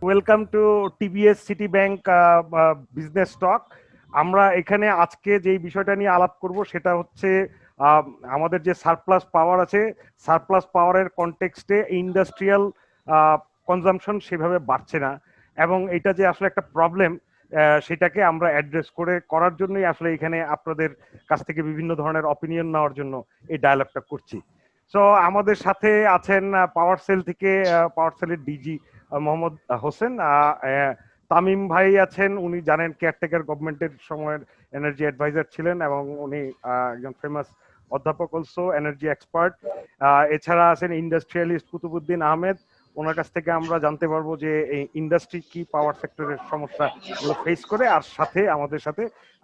Welcome to TBS City Bank business talk. আমরা এখানে আজকে যেই বিষয়টা নিয়ে আলাপ করব সেটা হচ্ছে আমাদের যে সারপ্লাস পাওয়ার আছে, সারপ্লাস পাওয়ারের কনটেক্সটে ইন্ডাস্ট্রিয়াল কনজাম্পশন সেভাবে বাড়ছে না, এবং এটা যে আসলে একটা প্রবলেম সেটাকে আমরা অ্যাড্রেস করার জন্যই আসলে এখানে আপনাদের কাছ থেকে বিভিন্ন ধরনের অপিনিয়ন নেওয়ার জন্য এই ডায়ালগটা করছি। সো আমাদের সাথে আছেন পাওয়ার সেল থেকে পাওয়ার সেলের ডিজি মোহাম্মদ হোসেন, তামিম ভাই আছেন, উনি জানেন কেয়ারটেকার গভর্নমেন্টের সময়ের এনার্জি অ্যাডভাইজার ছিলেন এবং উনি একজন ফেমাস অধ্যাপক, অলসো এনার্জি এক্সপার্ট। এছাড়া আছেন ইন্ডাস্ট্রিয়ালিস্ট কুতুবুদ্দিন আহমেদ, ওনার কাছ থেকে আমরা জানতে পারবো যে এই ইন্ডাস্ট্রি কি পাওয়ার সেক্টরের সমস্যা গুলো ফেস করে। আর সাথে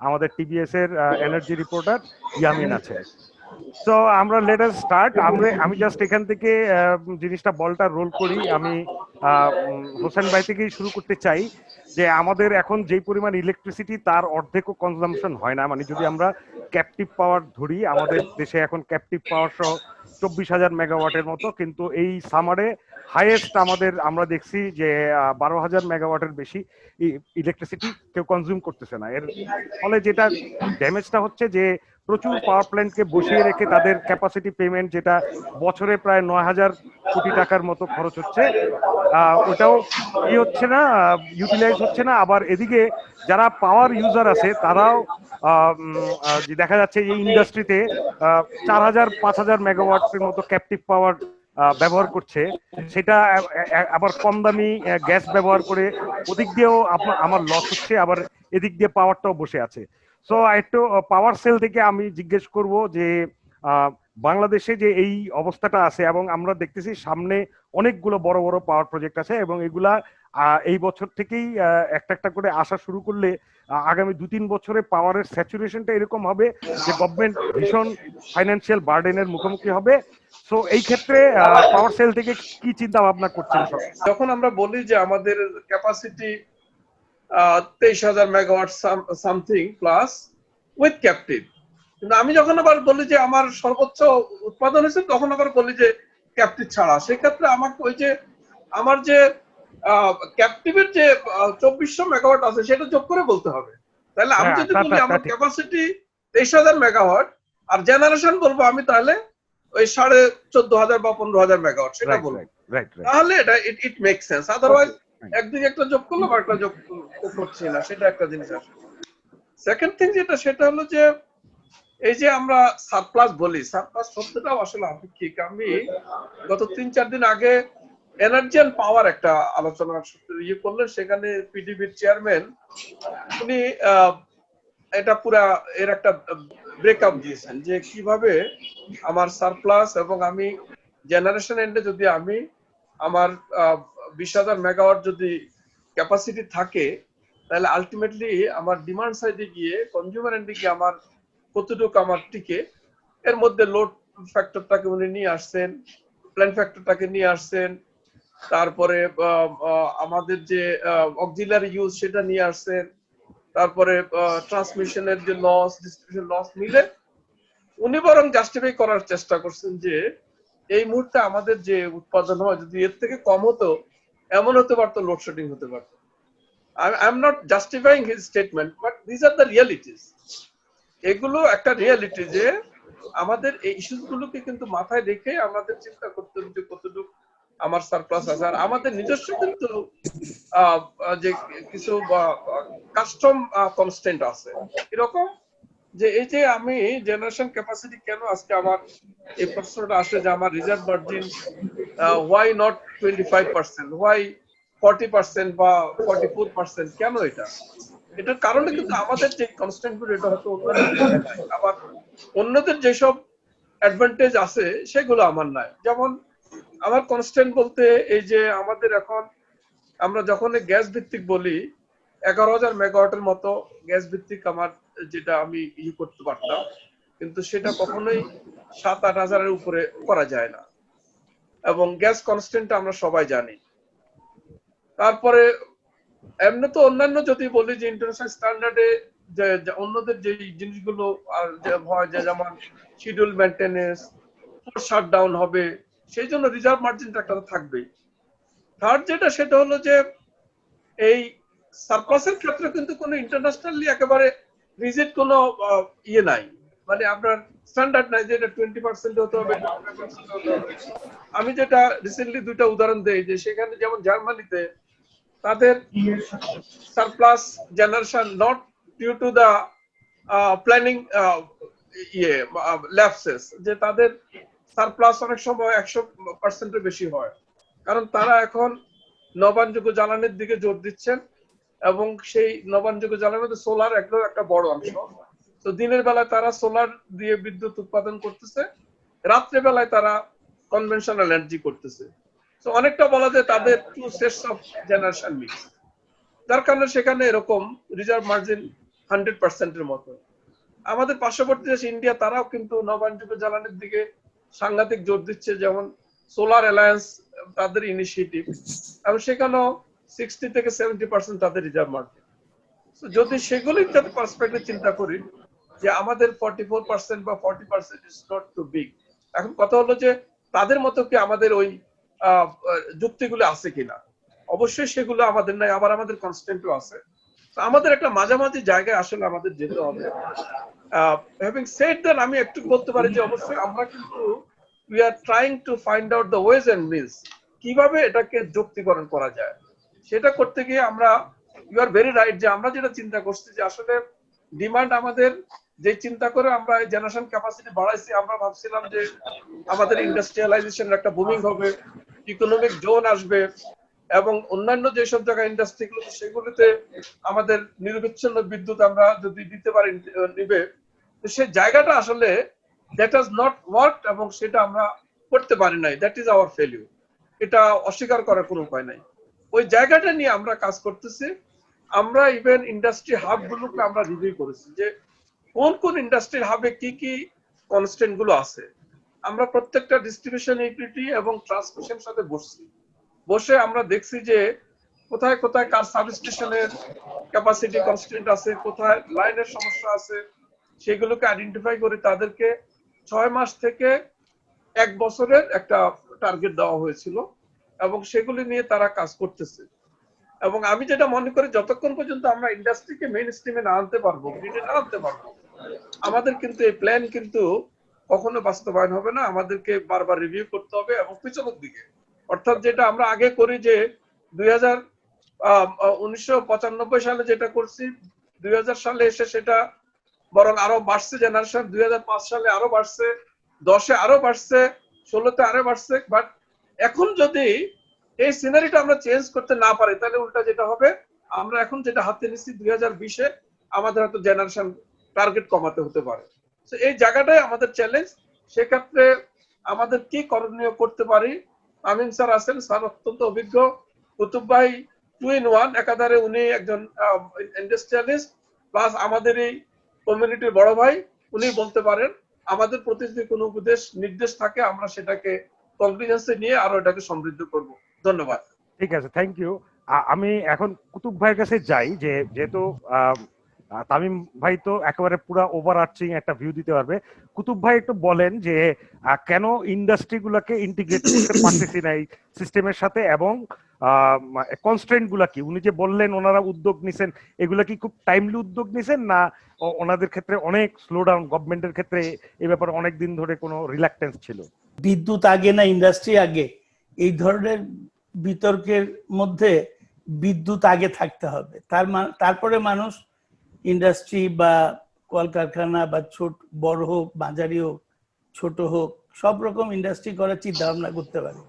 আমাদের টিবিএস এর এনার্জি রিপোর্টার ইয়ামিন আছে। সো আমরা লেট আস স্টার্ট। আমি জাস্ট এখান থেকে জিনিসটা বলটা রোল করি। আমি হোসেন ভাই থেকেই শুরু করতে চাই যে আমাদের এখন যেই পরিমাণ ইলেকট্রিসিটি তার অর্ধেকও কনজাম্পশন হয় না। মানে যদি আমরা ক্যাপটিভ পাওয়ার ধরি, আমাদের দেশে এখন ক্যাপটিভ পাওয়ার সহ 24,000 মেগাওয়াটের মতো, কিন্তু এই সামারে হাইয়েস্ট আমরা দেখছি যে 12,000 মেগাওয়াটের বেশি ইলেকট্রিসিটি কেউ কনজিউম করতেছে না। এর ফলে যেটা ড্যামেজটা হচ্ছে যে প্রচুর পাওয়ার প্ল্যান্টকে বসিয়ে রেখে তাদের ক্যাপাসিটি পেমেন্ট, যেটা বছরে প্রায় 9,000 কোটি টাকার মতো খরচ হচ্ছে, ওটাও ই হচ্ছে না, ইউটিলাইজ হচ্ছে না। আবার এদিকে যারা পাওয়ার ইউজার আছে তারাও যে দেখা যাচ্ছে এই ইন্ডাস্ট্রিতে 4,000 5,000 মেগাওয়াটের মতো ক্যাপটিভ পাওয়ার ব্যবহার করছে, সেটা আবার কম দামি গ্যাস ব্যবহার করে। ওদিক দিয়েও আমার লস হচ্ছে, আবার এদিক দিয়ে পাওয়ারটাও বসে আছে। সো একটু পাওয়ার সেল থেকে আমি জিজ্ঞেস করব যে বাংলাদেশে যে এই অবস্থাটা আছে, এবং আমরা দেখতেছি সামনে অনেকগুলো বড় বড় পাওয়ার প্রজেক্ট আছে, এবং এগুলা এই বছর থেকেই একটা একটা করে আসা শুরু করলে আগামী 2-3 বছরে পাওয়ারের স্যাচুরেশনটা এরকম হবে যে গভর্নমেন্ট ভীষণ ফাইন্যান্সিয়াল বার্ডেনের মুখোমুখি হবে। সো এই ক্ষেত্রে পাওয়ার সেল থেকে কি চিন্তা ভাবনা করছেন সব? যখন আমরা বলি যে আমাদের capacity 23,000 megawatt something plus with captive, কিন্তু আমি যখন আবার বলি যে আমার সর্বোচ্চ উৎপাদন হয়েছে, তখন আবার বলি যে ক্যাপটিভ ছাড়া, সেক্ষেত্রে আমাকে ওই যে আমার যে ক্যাপটিভের যে 2,400 মেগাওয়াট আছে সেটা যোগ করে বলতে হবে। তাহলে আমি যদি বলি আমার ক্যাপাসিটি 23,000 মেগাওয়াট আর জেনারেশন বলবো আমি, তাহলে ওই 14,500 বা 15,000 মেগাওয়াট সেটা বলবো, তাহলে এটা ইট মেক সেন্স। আদারওয়াইজ একদিকে একটা যোগ করলাম আর একটা যোগ করছি না, সেটা একটা জিনিস আসে। সেকেন্ড থিং সেটা হলো যে এই যে আমরা সারপ্লাস বলি, সারপ্লাস শব্দটাও আসলে আপেক্ষিক। আমি গত 3-4 দিন আগে এনার্জি এন্ড পাওয়ার একটা আলোচনার ইয়ে করলেন, সেখানে পিডিবির চেয়ারম্যান উনি এটা পুরা এর একটা ব্রেকআপ দিয়েছেন যে কিভাবে আমার সারপ্লাস এবং আমি জেনারেশন এন্ডে যদি আমি আমার 20,000 মেগাওয়াট যদি ক্যাপাসিটি থাকে, তাহলে আলটিমেটলি আমার ডিমান্ড সাইডে গিয়ে কনজিউমার এন্ডে গিয়ে আমার কতটুকু আমার টিকে, এর মধ্যে লোড ফ্যাক্টরটাকে উনি নিয়ে আসছেন, প্ল্যান ফ্যাক্টরটাকে নিয়ে আসছেন, তারপরে আমাদের যে অক্সিলারি ইউজ সেটা নিয়ে আসছেন, তারপরে ট্রান্সমিশনের যে লস, ডিস্ট্রিবিউশন লস মিলে উনি বরং জাস্টিফাই করার চেষ্টা করছেন যে এই মুহূর্তে আমাদের যে উৎপাদন হয় যদি এর থেকে কম হতো, এমন হতে পারতো, লোডশেডিং হতে পারতো। I am not justifying his statement, but this are the realities. এগুলো একটা রিয়ালিটি যে আমাদের এই ইস্যুস গুলোকে কিন্তু মাথায় রেখে আমাদের চিন্তা করতে হবে যে কতটুকু আমার সারপ্লাস আছে। আর আমাদের নিজস্ব কিন্তু যে কিছু কাস্টম কনস্ট্যান্ট আছে, এরকম যে এই যে আমি জেনারেশন ক্যাপাসিটি কেন আজকে আমার এই প্রশ্নটা আসে যে আমার reserve margin why not 25%, why 40% বা 44%, কেন এটা? এটার কারণে কিন্তু আমাদের যে কনস্ট্যান্ট গুলো এটা হয়তো অন্যদের নাই, আবার অন্যদের যেসব অ্যাডভান্টেজ আছে সেগুলো আমার নাই। যেমন আমার কনস্ট্যান্ট বলতে এই যে আমাদের এখন আমরা যখন গ্যাস ভিত্তিক বলি 11,000 মেগাওয়াটের মতো গ্যাস ভিত্তিক আমার যেটা আমি ইয়ে করতে পারতাম, কিন্তু সেটা কখনোই 7-8 হাজারের উপরে করা যায় না, এবং গ্যাস কনস্ট্যান্ট আমরা সবাই জানি। তারপরে এমনি তো অন্যান্য যদি বলি যে ইন্টারন্যাশনাল স্ট্যান্ডার্ডে যে অন্যদের যে জিনিসগুলো হয়, যে যেমন শিডিউল মেইনটেনেন্স, শাটডাউন হবে, সেই জন্য রিজার্ভ মার্জিনটা একটা থাকবেই। থার্ড যেটা সেটা হলো যে এই সারপ্লাসের ক্ষেত্রে কিন্তু কোনো ইন্টারন্যাশনালি একেবারে রিজিড কোনো ইয়ে নাই, মানে আপনার স্ট্যান্ডার্ড নাই যে এটা 20% হতে হবে, 25% হতে হবে। আমি যেটা রিসেন্টলি দুইটা উদাহরণ দেই, যে সেখানে যেমন জার্মানিতে তাদের surplus generation not due to the planning ইয়ে ল্যাপসেস, যে তাদের সারপ্লাস অনেক সময় 100%-এর বেশি হয়, কারণ তারা এখন নবায়নযোগ্য জ্বালানির দিকে জোর দিচ্ছেন, এবং সেই নবায়নযোগ্য জ্বালানির মধ্যে সোলার একটা বড় অংশ। তো দিনের বেলায় তারা সোলার দিয়ে বিদ্যুৎ উৎপাদন করতেছে, রাত্রে বেলায় তারা কনভেনশনাল এনার্জি করতেছে। তো অনেকটা বলা যায় তাদের two sets of generation mix, যার কারণে সেখানে এরকম রিজার্ভ মার্জিন 100%-এর মতো। আমাদের পার্শ্ববর্তী দেশ ইন্ডিয়া, তারাও কিন্তু নবায়নযোগ্য জ্বালানির দিকে সাংঘাতিক জোর দিচ্ছে, যেমন সোলার অ্যালায়েন্স তাদের ইনিশিয়েটিভ, এবং সেখানেও 60-70% তাদের রিজার্ভ মার্জিন। যদি সেগুলির যাতে পার্সপেক্টিভ চিন্তা করি, যে আমাদের 44% বা 40% ইজ নট টু বিগ। এখন কথা হলো যে তাদের মতো কি আমাদের ওই যুক্তিগুলো আছে কিনা। অবশ্যই সেগুলো আমাদের নাই, আবার আমাদের কনস্ট্যান্টও আছে। আমাদের একটা মাঝামাঝি জায়গায় আসলে আমাদের যেতে হবে। হ্যাভিং সেড দ্যাট, আমি একটু বলতে পারি যে অবশ্যই আমরা কিন্তু we are trying to find out the ways and means, কিভাবে এটাকে যুক্তিকরণ করা যায়। সেটা করতে গিয়ে আমরা, ইউ আর ভেরি রাইট, যে আমরা যেটা চিন্তা করছি যে আসলে ডিমান্ড আমাদের যে চিন্তা করে আমরা জেনারেশন ক্যাপাসিটি বাড়াইছি, আমরা ভাবছিলাম যে আমাদের ইন্ডাস্ট্রিয়ালাইজেশনের একটা বুমিং হবে, ইকোনমিক জোন আসবে, এবং অন্যান্য যেসব জায়গায় ইন্ডাস্ট্রিগুলো সেগুলিতে আমাদের নিরবিচ্ছিন্ন বিদ্যুৎ আমরা যদি দিতে পারি নিবে, সেই জায়গাটা আসলে দ্যাট হাজ নট ওয়ার্কড, এবং সেটা আমরা করতে পারি নাই। That is our failure. এটা অস্বীকার করার কোনো উপায় নাই। ওই জায়গাটা নিয়ে আমরা কাজ করতেছি। আমরা ইভেন ইন্ডাস্ট্রি হাব গুলোকে আমরা রিভিউ করেছি, যে কোন কোন ইন্ডাস্ট্রির হাবে কি কি কনস্ট্যান্ট গুলো আছে। আমরা প্রত্যেকটা ডিস্ট্রিবিউশন ইউটিলিটি এবং ট্রান্সমিশন সাথে বসে আমরা দেখছি যে কোথায় কোথায় কার সাবস্টেশনের ক্যাপাসিটি কনস্ট্যান্ট আছে, কোথায় লাইনের সমস্যা আছে, সেগুলোকে আইডেন্টিফাই করে তাদেরকে 6 মাস থেকে 1 বছরের একটা টার্গেট দেওয়া হয়েছিল, এবং সেগুলি নিয়ে তারা কাজ করতেছে। এবং আমি যেটা মনে করি, যতক্ষণ পর্যন্ত আমরা ইন্ডাস্ট্রিকে মেইন স্ট্রিমে না আনতে পারবো, গ্রিডে না আনতে পারবো, আমাদের কিন্তু এই প্ল্যান কিন্তু কখনো বাস্তবায়ন হবে না। আমাদেরকে বারবার রিভিউ করতে হবে, এবং পিছনের দিকে, অর্থাৎ যেটা আমরা আগে করি যে 1995 সালে যেটা করছি, 2000 সালে এসে সেটা বরং আরো বাড়ছে জেনারেশন, 2005 সালে আরো বাড়ছে, 10-এ আরো বাড়ছে, 16-তে আরো বাড়ছে। বাট এখন যদি এই সিনারিটা আমরা চেঞ্জ করতে না পারি, তাহলে উল্টা যেটা হবে, আমরা এখন যেটা হাতে নিচ্ছি 2020-এ, আমাদের হয়তো জেনারেশন টার্গেট কমাতে হতে পারে। তো এই জায়গাটাই আমাদের চ্যালেঞ্জ। সেক্ষেত্রে আমাদের কি করণীয় করতে পারি, আমিন স্যার আছেন, স্যার অত্যন্ত অভিজ্ঞ, কুতুব ভাই 2 in 1 একাধারে, উনি একজন ইন্ডাস্ট্রিয়ালিস্ট প্লাস আমাদের এই কমিউনিটির বড় ভাই, উনি বলতে পারেন। আমাদের প্রতি যদি কোনো উপদেশ নির্দেশ থাকে, আমরা সেটাকে কনফিডেন্সে নিয়ে আরো এটাকে সমৃদ্ধ করব। ধন্যবাদ। ঠিক আছে, থ্যাংক ইউ। আমি এখন কুতুব ভাইয়ের কাছে যাই, যে যেহেতু তামিম ভাই তো একেবারে পুরো ওভারআর্চিং একটা ভিউ দিতে পারবে। কুতুব ভাই একটু বলেন যে কেন ইন্ডাস্ট্রি গুলাকে ইন্টিগ্রেট করতে পারতেছি না এই সিস্টেমের সাথে, এবং কনস্ট্রেন্ট গুলা কি। উনি যে বললেন ওনারা উদ্যোগ নিছেন, এগুলা কি খুব টাইমলি উদ্যোগ নিছেন, না ওনাদের ক্ষেত্রে অনেক স্লো ডাউন, গভর্নমেন্টের ক্ষেত্রে এই ব্যাপারে অনেক দিন ধরে কোনো রিল্যাক্টেন্স ছিল? বিদ্যুৎ আগে না ইন্ডাস্ট্রি আগে, এই ধরনের বিতর্কের মধ্যে বিদ্যুৎ আগে থাকতে হবে, তারপরে মানুষ ইন্ডাস্ট্রি বা কলকারখানা বা বড় হোক, মাঝারি হোক, ছোট হোক, সব রকম ইন্ডাস্ট্রি করার চিন্তা ভাবনা করতে পারে।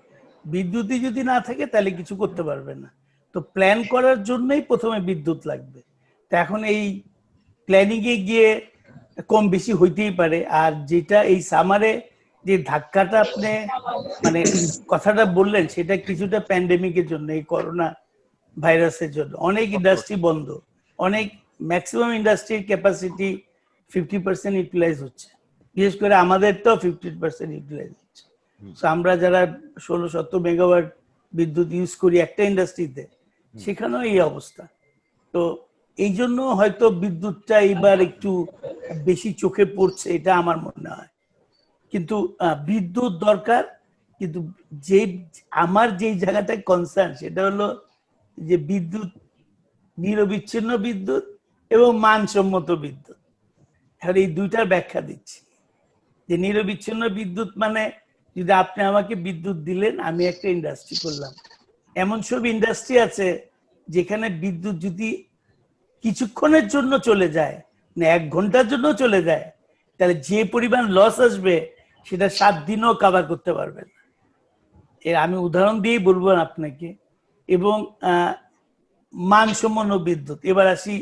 বিদ্যুৎই যদি না থাকে তাহলে কিছু করতে পারবে না। তো প্ল্যান করার জন্যই প্রথমে বিদ্যুৎ লাগবে। তো এখন এই প্ল্যানিং এ গিয়ে কম বেশি হইতেই পারে। আর যেটা এই সামারে যে ধাক্কাটা আপনি মানে কথাটা বললেন, সেটা কিছুটা প্যান্ডেমিকের জন্য, এই করোনা ভাইরাসের জন্য অনেক ইন্ডাস্ট্রি বন্ধ, অনেক ম্যাক্সিমাম ইন্ডাস্ট্রির ক্যাপাসিটি 50% ইউটিলাইজ হচ্ছে, বিশেষ করে আমাদের তো 50% ইউটিলাইজ হচ্ছে। তো আমরা যারা 16-17 মেগাওয়াট বিদ্যুৎ ইউজ করি একটা ইন্ডাস্ট্রিতে, সেখানেও এই অবস্থা। তো এই জন্য হয়তো বিদ্যুৎটা এবার একটু বেশি চোখে পড়ছে, এটা আমার মনে হয়। কিন্তু বিদ্যুৎ দরকার, কিন্তু যে আমার যেই জায়গাটায় কনসার্ন, সেটা হলো যে বিদ্যুৎ নিরবিচ্ছিন্ন বিদ্যুৎ এবং মানসম্মত বিদ্যুৎ। এখন এই দুইটার ব্যাখ্যা দিচ্ছি। যে নিরবিচ্ছিন্ন বিদ্যুৎ মানে, যদি আপনি আমাকে বিদ্যুৎ দিলেন, আমি একটা ইন্ডাস্ট্রি করলাম। এমন সব ইন্ডাস্ট্রি আছে যেখানে বিদ্যুৎ যদি কিছুক্ষণের জন্য চলে যায়, না 1 ঘন্টার জন্য চলে যায়, তাহলে যে পরিমাণ লস আসবে সেটা 7 দিনও কভার করতে পারবেন। এর আমি উদাহরণ দিয়েই বলবো আপনাকে। এবং মানসম্পন্ন বিদ্যুৎ, এবার আসি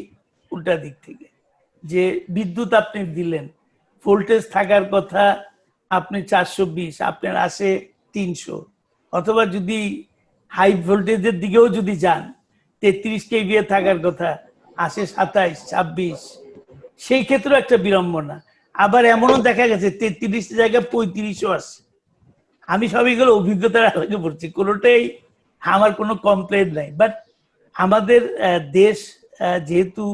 উল্টা দিক থেকে। যে বিদ্যুৎ আপনি দিলেন, ভোল্টেজ থাকার কথা আপনি 420, আপনার আসে 300, অথবা যদি হাই ভোল্টেজের দিকেও যদি যান 33 কেভিএ থাকার কথা, আসে 27, 26। সেই ক্ষেত্রে একটা বিড়ম্বনা। আবার এমনও দেখা গেছে 33 জায়গায় 35ও আসে। আমি সবইগুলো অভিজ্ঞতার আলোকে পড়ছি, কোনোটাই আমার কোনো কমপ্লেন নাই। বাট আমাদের দেশ যেহেতু,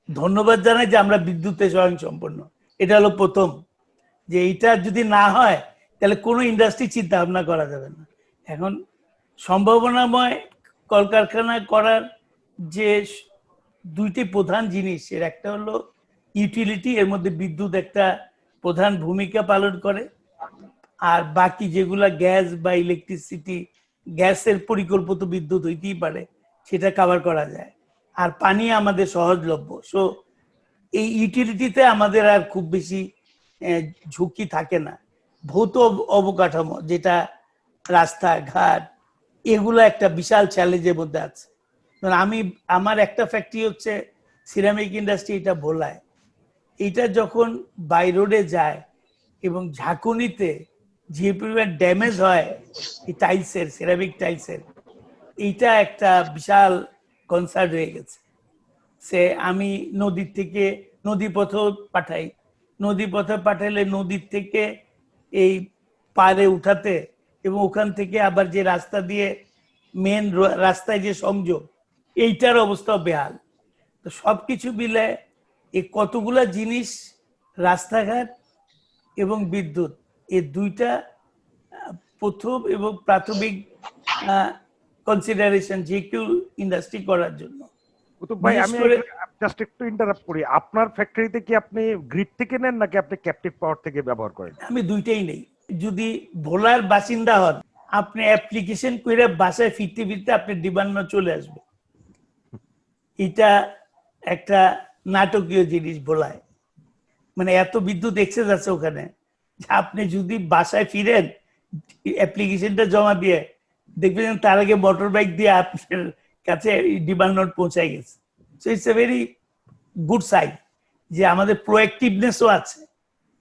ধন্যবাদ জানাই যে আমরা বিদ্যুতে স্বয়ংসম্পন্ন, এটা হলো প্রথম। যে এটা যদি না হয় তাহলে কোনো ইন্ডাস্ট্রি চিন্তা ভাবনা করা যাবে না। এখন সম্ভাবনাময় কলকারখানা করার যে দুইটি প্রধান জিনিস, এর একটা হলো ইউটিলিটি, এর মধ্যে বিদ্যুৎ একটা প্রধান ভূমিকা পালন করে। আর বাকি যেগুলা গ্যাস বা ইলেকট্রিসিটি, গ্যাসের পরিকল্পিত বিদ্যুৎ হইতেই পারে, সেটা কভার করা যায়। আর পানি আমাদের সহজলভ্য। সো এই ইউটিলিটিতে আমাদের আর খুব বেশি ঝুঁকি থাকে না। ভৌত অবকাঠামো, যেটা রাস্তাঘাট, এগুলো একটা বিশাল চ্যালেঞ্জের মধ্যে আছে। আমার একটা ফ্যাক্টরি হচ্ছে সিরামিক ইন্ডাস্ট্রি, এটা ভোলায়। এটা যখন বাই রোডে যায় এবং ঝাঁকুনিতে যে পরিমাণ ড্যামেজ হয় এই টাইলসের, সিরামিক টাইলসের, এইটা একটা বিশাল কনসার্ন হয়ে গেছে। সে আমি নদীর থেকে নদী পথে পাঠাই, নদী পথে পাঠাইলে নদীর থেকে এই পাড়ে উঠাতে, এবং ওখান থেকে আবার যে রাস্তা দিয়ে মেন রাস্তায় যে সংযোগ, এইটার অবস্থা বেহাল। তো সবকিছু মিলে এই কতগুলা জিনিস, রাস্তাঘাট এবং বিদ্যুৎ, এই দুইটা প্রথম এবং প্রাথমিক কনসিডারেশন যে কেউ ইন্ডাস্ট্রি করার জন্য। কুতুব ভাই, আমি জাস্ট একটু ইন্টারাপ্ট করি। আপনার ফ্যাক্টরিতে কি আপনি গ্রিড থেকে নেন নাকি আপনি ক্যাপটিভ পাওয়ার থেকে ব্যবহার করেন? আমি দুইটাই নেই। যদি ভোলার বাসিন্দা হন, আপনি অ্যাপ্লিকেশন করে বাসায় ফিরতে ফিরতে আপনার ডিমান্ড চলে আসবে। এটা একটা নাটকীয় জিনিস ভোলায়, মানে এত বিদ্যুৎ এক্সেস আছে ওখানে, আপনি যদি বাসায় ফিরেন অ্যাপ্লিকেশনটা জমা দিয়ে, দেখবেন তার আগে মোটর বাইক দিয়ে আপনার কাছে ডিমান্ড নোট পৌঁছায় গেছে। So it's a very good side যে আমাদের প্রোঅ্যাক্টিভনেসও আছে।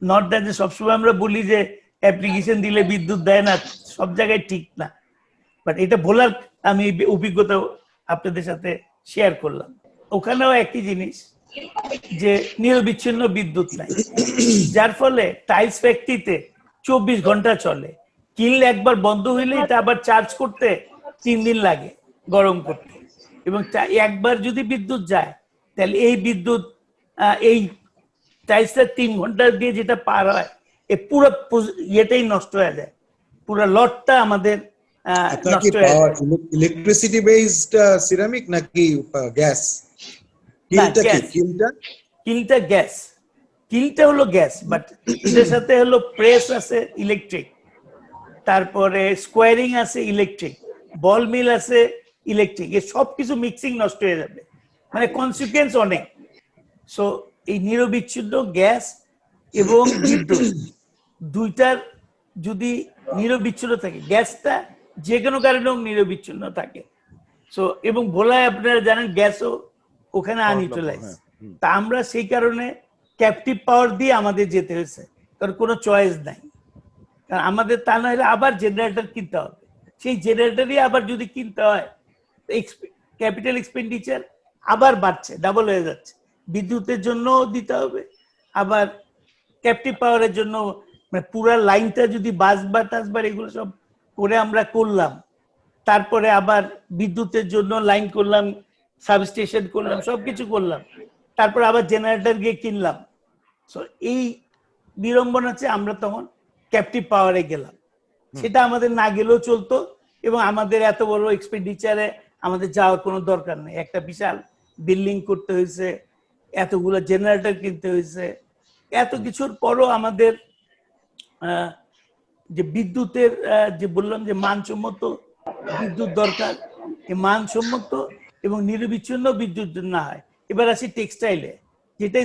নট দ্যাট যে সবসময় আমরা বলি যে অ্যাপ্লিকেশন দিলে বিদ্যুৎ দেয় না, সব জায়গায় ঠিক না। বাট এটা বলার আমি অভিজ্ঞতা আপনাদের সাথে শেয়ার করলাম। ওখানেও একই জিনিস, যে নিরবিচ্ছিন্ন বিদ্যুৎ নাই, যার ফলে টাইলস ফ্যাক্টরিতে 24 ঘন্টা চলে। কিল একবার বন্ধ হইলে এটা আবার চার্জ করতে 3 দিন লাগে, গরম করতে। এবং একবার যদি বিদ্যুৎ যায়, তাহলে এই বিদ্যুৎ এই টাইলসটা 3 ঘন্টা দিয়ে যেটা পার হয়, এই পুরো ইয়েটাই নষ্ট হয়ে যায়, পুরো লটটা আমাদের নষ্ট হয়ে যায়। ইলেকট্রিসিটি বেসড সিরামিক নাকি গ্যাস? কিলটা গ্যাস, কিলটা হলো গ্যাস, বাট এটার সাথে হলো প্রেস আছে ইলেকট্রিক, তারপরে স্কোয়ারিং আছে ইলেকট্রিক, বল মিল আছে ইলেকট্রিক, এই সবকিছু মিক্সিং নষ্ট হয়ে যাবে, মানে কনসিকুয়েন্স অনেক। সো এই নিরবিচ্ছিন্ন গ্যাস এবং বিদ্যুৎ দুইটার যদি নিরবিচ্ছিন্ন থাকে, গ্যাসটা যে কোনো কারণেও নিরবিচ্ছিন্ন থাকে। সো এবং ভোলায় আপনারা জানেন গ্যাসও ওখানে আনইউটিলাইজ। তা আমরা সেই কারণে ক্যাপটিভ পাওয়ার দিয়ে আমাদের যেতে হয়েছে, কারণ কোনো চয়েস নাই। কারণ আমাদের তা না হলে আবার জেনারেটর কিনতে হবে, সেই জেনারেটরই আবার যদি কিনতে হয়, ক্যাপিটাল এক্সপেন্ডিচার আবার বাড়ছে, ডাবল হয়ে যাচ্ছে। বিদ্যুতের জন্য দিতে হবে, আবার ক্যাপটিভ পাওয়ারের জন্য, মানে পুরা লাইনটা যদি বাসবার টাসবার এগুলো সব করে আমরা করলাম, তারপরে আবার বিদ্যুতের জন্য লাইন করলাম, সাবস্টেশন করলাম, সবকিছু করলাম, তারপর আবার জেনারেটর গিয়ে কিনলাম। সো এই বিড়ম্বনা আছে, আমরা তখন ক্যাপটিভ পাওয়ারে গেলাম। সেটা আমাদের না গেলেও চলতো, এবং আমাদের এত বড় এক্সপেন্ডিচারে আমাদের যাওয়ার কোনো দরকার নেই। একটা বিশাল বিল্ডিং করতে হয়েছে, এতগুলো জেনারেটর কিনতে হয়েছে, এত কিছুর পরও আমাদের যে বিদ্যুতের যে বললাম যে মানসম্মত বিদ্যুৎ দরকার, এই মানসম্মত এবং নিরবিচ্ছিন্ন বিদ্যুৎ না হয়। এবার আসি টেক্সটাইলে, যেটা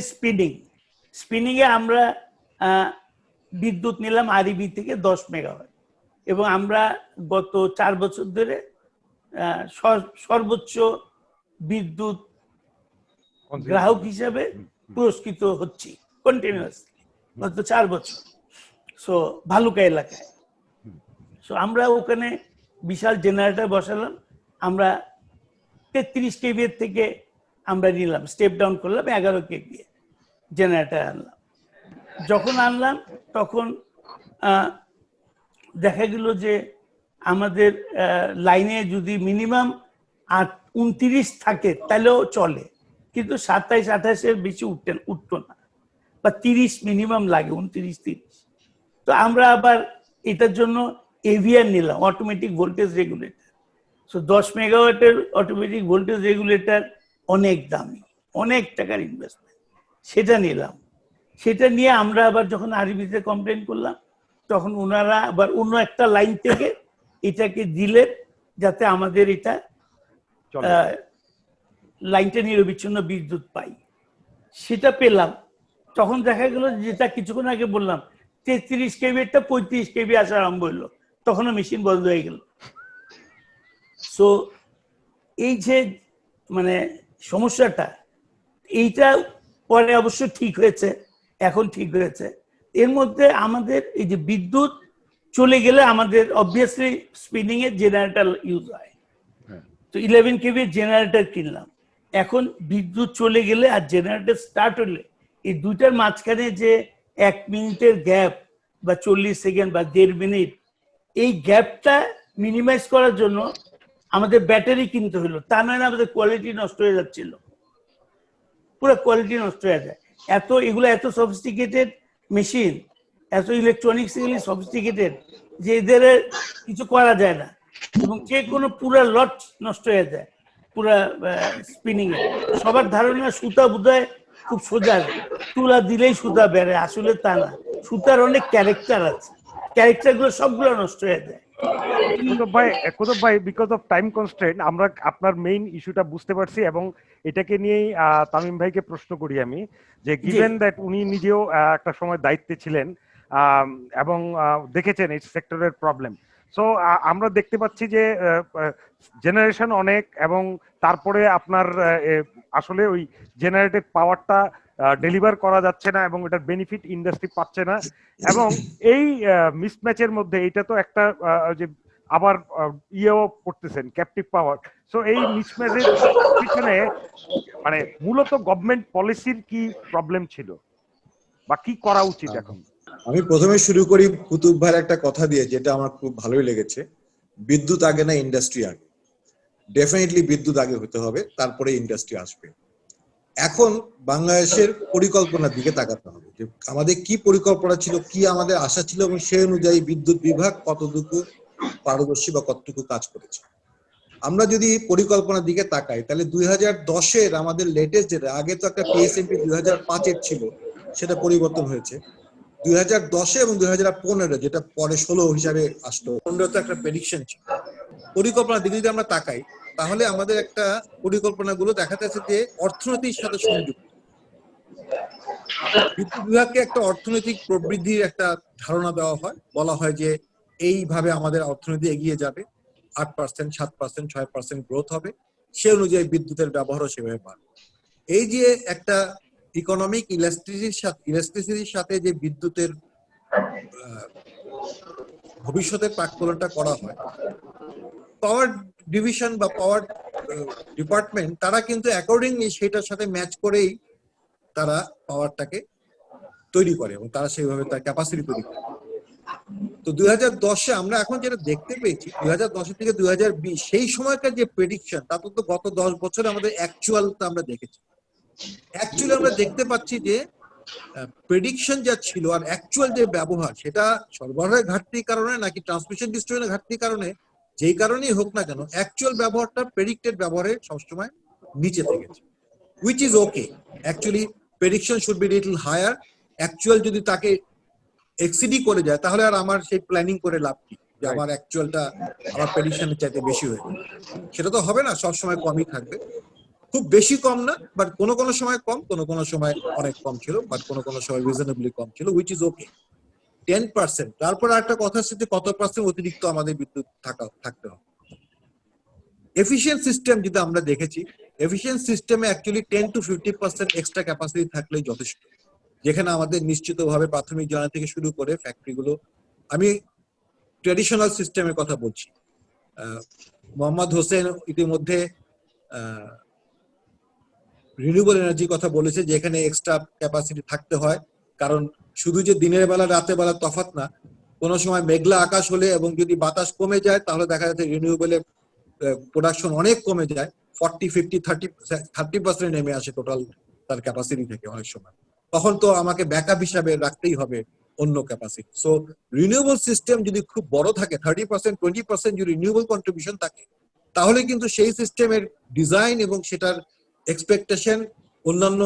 স্পিনিং এ আমরা বিদ্যুৎ নিলাম আরইবি থেকে 10 মেগাওয়াট, এবং আমরা গত 4 বছর ধরে সর্বোচ্চ বিদ্যুৎ গ্রাহক হিসাবে পুরস্কৃত হচ্ছি কন্টিনিউয়াসলি গত 4 বছর। সো ভালুকা এলাকায়, সো আমরা ওখানে বিশাল জেনারেটর বসালাম। আমরা 33 কেভি থেকে আমরা নিলাম, স্টেপ ডাউন করলাম, 11 কেভি জেনারেটর আনলাম। যখন আনলাম তখন দেখা গেল যে আমাদের লাইনে যদি মিনিমাম 29 থাকে তাহলেও চলে, কিন্তু 27-28-এর বেশি উঠতো না, বা 30 মিনিমাম লাগে, 29-30। তো আমরা আবার এটার জন্য এভিআর নিলাম, অটোমেটিক ভোল্টেজ রেগুলেটর। সো 10 মেগাওয়াটের অটোমেটিক ভোল্টেজ রেগুলেটর অনেক দামি, অনেক টাকার ইনভেস্টমেন্ট, সেটা নিলাম। সেটা নিয়ে আমরা আবার যখন আরইবিতে কমপ্লেন করলাম, তখন ওনারা আবার অন্য একটা লাইন থেকে এটাকে দিলেন যাতে আমাদের এটা লাইনটা নিরবিচ্ছিন্ন বিদ্যুৎ পাই। সেটা পেলাম। তখন দেখা গেল যেটা কিছুক্ষণ আগে বললাম, 33 কেভিটা 35 কেভি আসা আরম্ভ হইলো, তখনও মেশিন বন্ধ হয়ে গেল। সো এই যে মানে সমস্যাটা, এইটা পরে অবশ্য ঠিক হয়েছে, এখন ঠিক হয়েছে। এর মধ্যে আমাদের এই যে বিদ্যুৎ চলে গেলে আমাদের অবভিয়াসলি স্পিনিং এর জেনারেটর ইউজ হয়। তো 11 কেভি জেনারেটর কিনলাম। এখন বিদ্যুৎ চলে গেলে আর জেনারেটর স্টার্ট হলে এই দুইটার মাঝখানে যে 1 মিনিটের গ্যাপ বা 40 সেকেন্ড বা 1.5 মিনিট, এই গ্যাপটা মিনিমাইজ করার জন্য আমাদের ব্যাটারি কিনতে হলো। তা নয় না আমাদের কোয়ালিটি নষ্ট হয়ে যাচ্ছিল, পুরো কোয়ালিটি নষ্ট হয়ে যায়। এগুলো এত সফিস্টিকেটেড মেশিন, এত ইলেকট্রনিক্সিক্যালি সফিস্টিকেটেড যে এদের কিছু করা যায় না, এবং যে কোনো পুরো লট নষ্ট হয়ে যায় পুরো স্পিনিং এ। সবার ধারণা সুতা বোধহয় খুব সোজা, তুলা দিলেই সুতা বেড়ে, আসলে তা না। সুতার অনেক ক্যারেক্টার আছে, ক্যারেক্টারগুলো সবগুলো নষ্ট হয়ে যায়। কুতুব ভাই, বিকজ অফ টাইম কনস্ট্রেন্ট আমরা আপনার মেইন ইস্যুটা বুঝতে পারছি, এবং এটাকে নিয়েই তামিম ভাইকে প্রশ্ন করি আমি, যে গিভেন দ্যাট উনি নিজেও একটা সময় দায়িত্বে ছিলেন এবং দেখেছেন এই সেক্টরের প্রবলেম। সো আমরা দেখতে পাচ্ছি যে জেনারেশন অনেক, এবং তারপরে আপনার আসলে ওই জেনারেটেড পাওয়ারটা ডেলিভার করা যাচ্ছে না, এবং এটার বেনিফিট ইন্ডাস্ট্রি পাচ্ছে না। এবং এই মিসম্যাচের মধ্যে এটা তো একটা যে আবার ইয়েও করতেছেন ক্যাপটিভ পাওয়ার। সো এই মিসম্যাচের পিছনে মানে মূলত গভর্নমেন্ট পলিসির কি প্রবলেম ছিল, বা কি করা উচিত এখন? আমি প্রথমে শুরু করি কুতুব ভাইয়ের একটা কথা দিয়ে, যেটা আমার খুব ভালোই লেগেছে। বিদ্যুৎ আগে না ইন্ডাস্ট্রি আগে? ডেফিনেটলি বিদ্যুৎ আগে হতে হবে, তারপরে ইন্ডাস্ট্রি আসবে। এখন বাংলাদেশের পরিকল্পনার দিকে তাকাতে হবে, যে আমাদের কি পরিকল্পনা ছিল, কি আমাদের আশা ছিল, এবং সেই অনুযায়ী বিদ্যুৎ বিভাগ কতটুকু পারদর্শী বা কতটুকু কাজ করেছে। আমরা যদি পরিকল্পনার দিকে তাকাই, তাহলে 2010-এর আমাদের লেটেস্ট, যেটা আগে তো একটা পিএসএমপি 2005-এর ছিল, সেটা পরিবর্তন হয়েছে 2010-এ, এবং 2015 যেটা পরে 16 হিসাবে আসলো। 15 একটা প্রেডিকশন ছিল। পরিকল্পনার দিকে যদি আমরা তাকাই, তাহলে আমাদের একটা পরিকল্পনাগুলো দেখা যাচ্ছে যে অর্থনীতির সাথে সংযুক্ত। বিদ্যুৎ বিভাগকে একটা অর্থনৈতিক প্রবৃদ্ধির একটা ধারণা দেওয়া হয়, বলা হয় যে এইভাবে আমাদের অর্থনীতি এগিয়ে যাবে, 8%, 7%, 6% গ্রোথ হবে, সে অনুযায়ী বিদ্যুতের ব্যবহারও সেভাবে বাড়বে। এই যে একটা ইকোনমিক ইলাস্টিসিটির সাথে যে বিদ্যুতের ভবিষ্যতের প্রাক্কলনটা করা হয়, পাওয়ার ডিভিশন বা পাওয়ার ডিপার্টমেন্ট তারা কিন্তু অ্যাকর্ডিংলি সেটার সাথে ম্যাচ করেই তারা পাওয়ারটাকে তৈরি করে, এবং তারা সেইভাবে তার ক্যাপাসিটি তৈরি করে। তো 2010-এ আমরা এখন যেটা দেখতে পেয়েছি, 2010 থেকে 2020 সেই সময়কার যে প্রেডিকশন, তা তো গত 10 বছরে আমাদের অ্যাকচুয়ালটা আমরা দেখেছি। অ্যাকচুয়ালি আমরা দেখতে পাচ্ছি যে প্রেডিকশন যা ছিল আর অ্যাকচুয়াল যে ব্যবহার, সেটা সরবরাহের ঘাটতির কারণে নাকি ট্রান্সমিশন ডিস্ট্রিবিউশনের ঘাটতির কারণে যেই কারণেই হোক না কেন অ্যাকচুয়াল ব্যবহারটা প্রেডিক্টেড ব্যবহারের সবসময় নিচে থেকেছে, which is okay. Actually, prediction should be little higher. Actual যদি তাকে এক্সিডই করে যায় তাহলে আর আমার সেই প্ল্যানিং করে লাভ কি, যে আমার অ্যাকচুয়ালটা আমার প্রেডিকশনের চাইতে বেশি হয়ে যাবে, সেটা তো হবে না, সব সময় কমই থাকবে। খুব বেশি কম না, বাট কোনো কোনো সময় কম, কোনো সময় অনেক কম ছিল, বাট কোনো সময় রিজনেবলি কম ছিল, which is okay. 10%। তারপর একটা কথা হচ্ছে যে কত পার্সেন্ট অতিরিক্ত আমাদের বিদ্যুৎ থাকতে হবে। এফিশিয়েন্ট সিস্টেম যেটা আমরা দেখেছি, এফিশিয়েন্ট সিস্টেমে অ্যাকচুয়ালি 10 to 50% এক্সট্রা ক্যাপাসিটি থাকলেই যথেষ্ট, যেখানে আমাদের নিশ্চিতভাবে প্রাথমিক জ্বালানি থেকে শুরু করে ফ্যাক্টরিগুলো, আমি ট্রেডিশনাল সিস্টেমের কথা বলছি। মোহাম্মদ হোসেন ইতিমধ্যে রিনিউয়েবল এনার্জির কথা বলেছে, যে এখানে এক্সট্রা ক্যাপাসিটি থাকতে হয়, কারণ শুধু যে দিনের বেলা রাতের বেলা তফাৎ না, কোনো সময় মেঘলা আকাশ হলে এবং যদি বাতাস কমে যায় তাহলে দেখা যাচ্ছে রিনিউয়েবলের প্রোডাকশন অনেক কমে যায়, 40, 50, 30% নেমে আসে টোটাল তার ক্যাপাসিটি থেকে অনেক সময়। তখন তো আমাকে ব্যাকআপ হিসাবে রাখতেই হবে অন্য ক্যাপাসিটি। সো রিনিউয়েবল সিস্টেম যদি খুব বড় থাকে, 30%, 20% যদি রিনিউয়েবল কন্ট্রিবিউশন থাকে, তাহলে কিন্তু সেই সিস্টেমের ডিজাইন এবং সেটার এক্সপেকটেশন অন্যান্য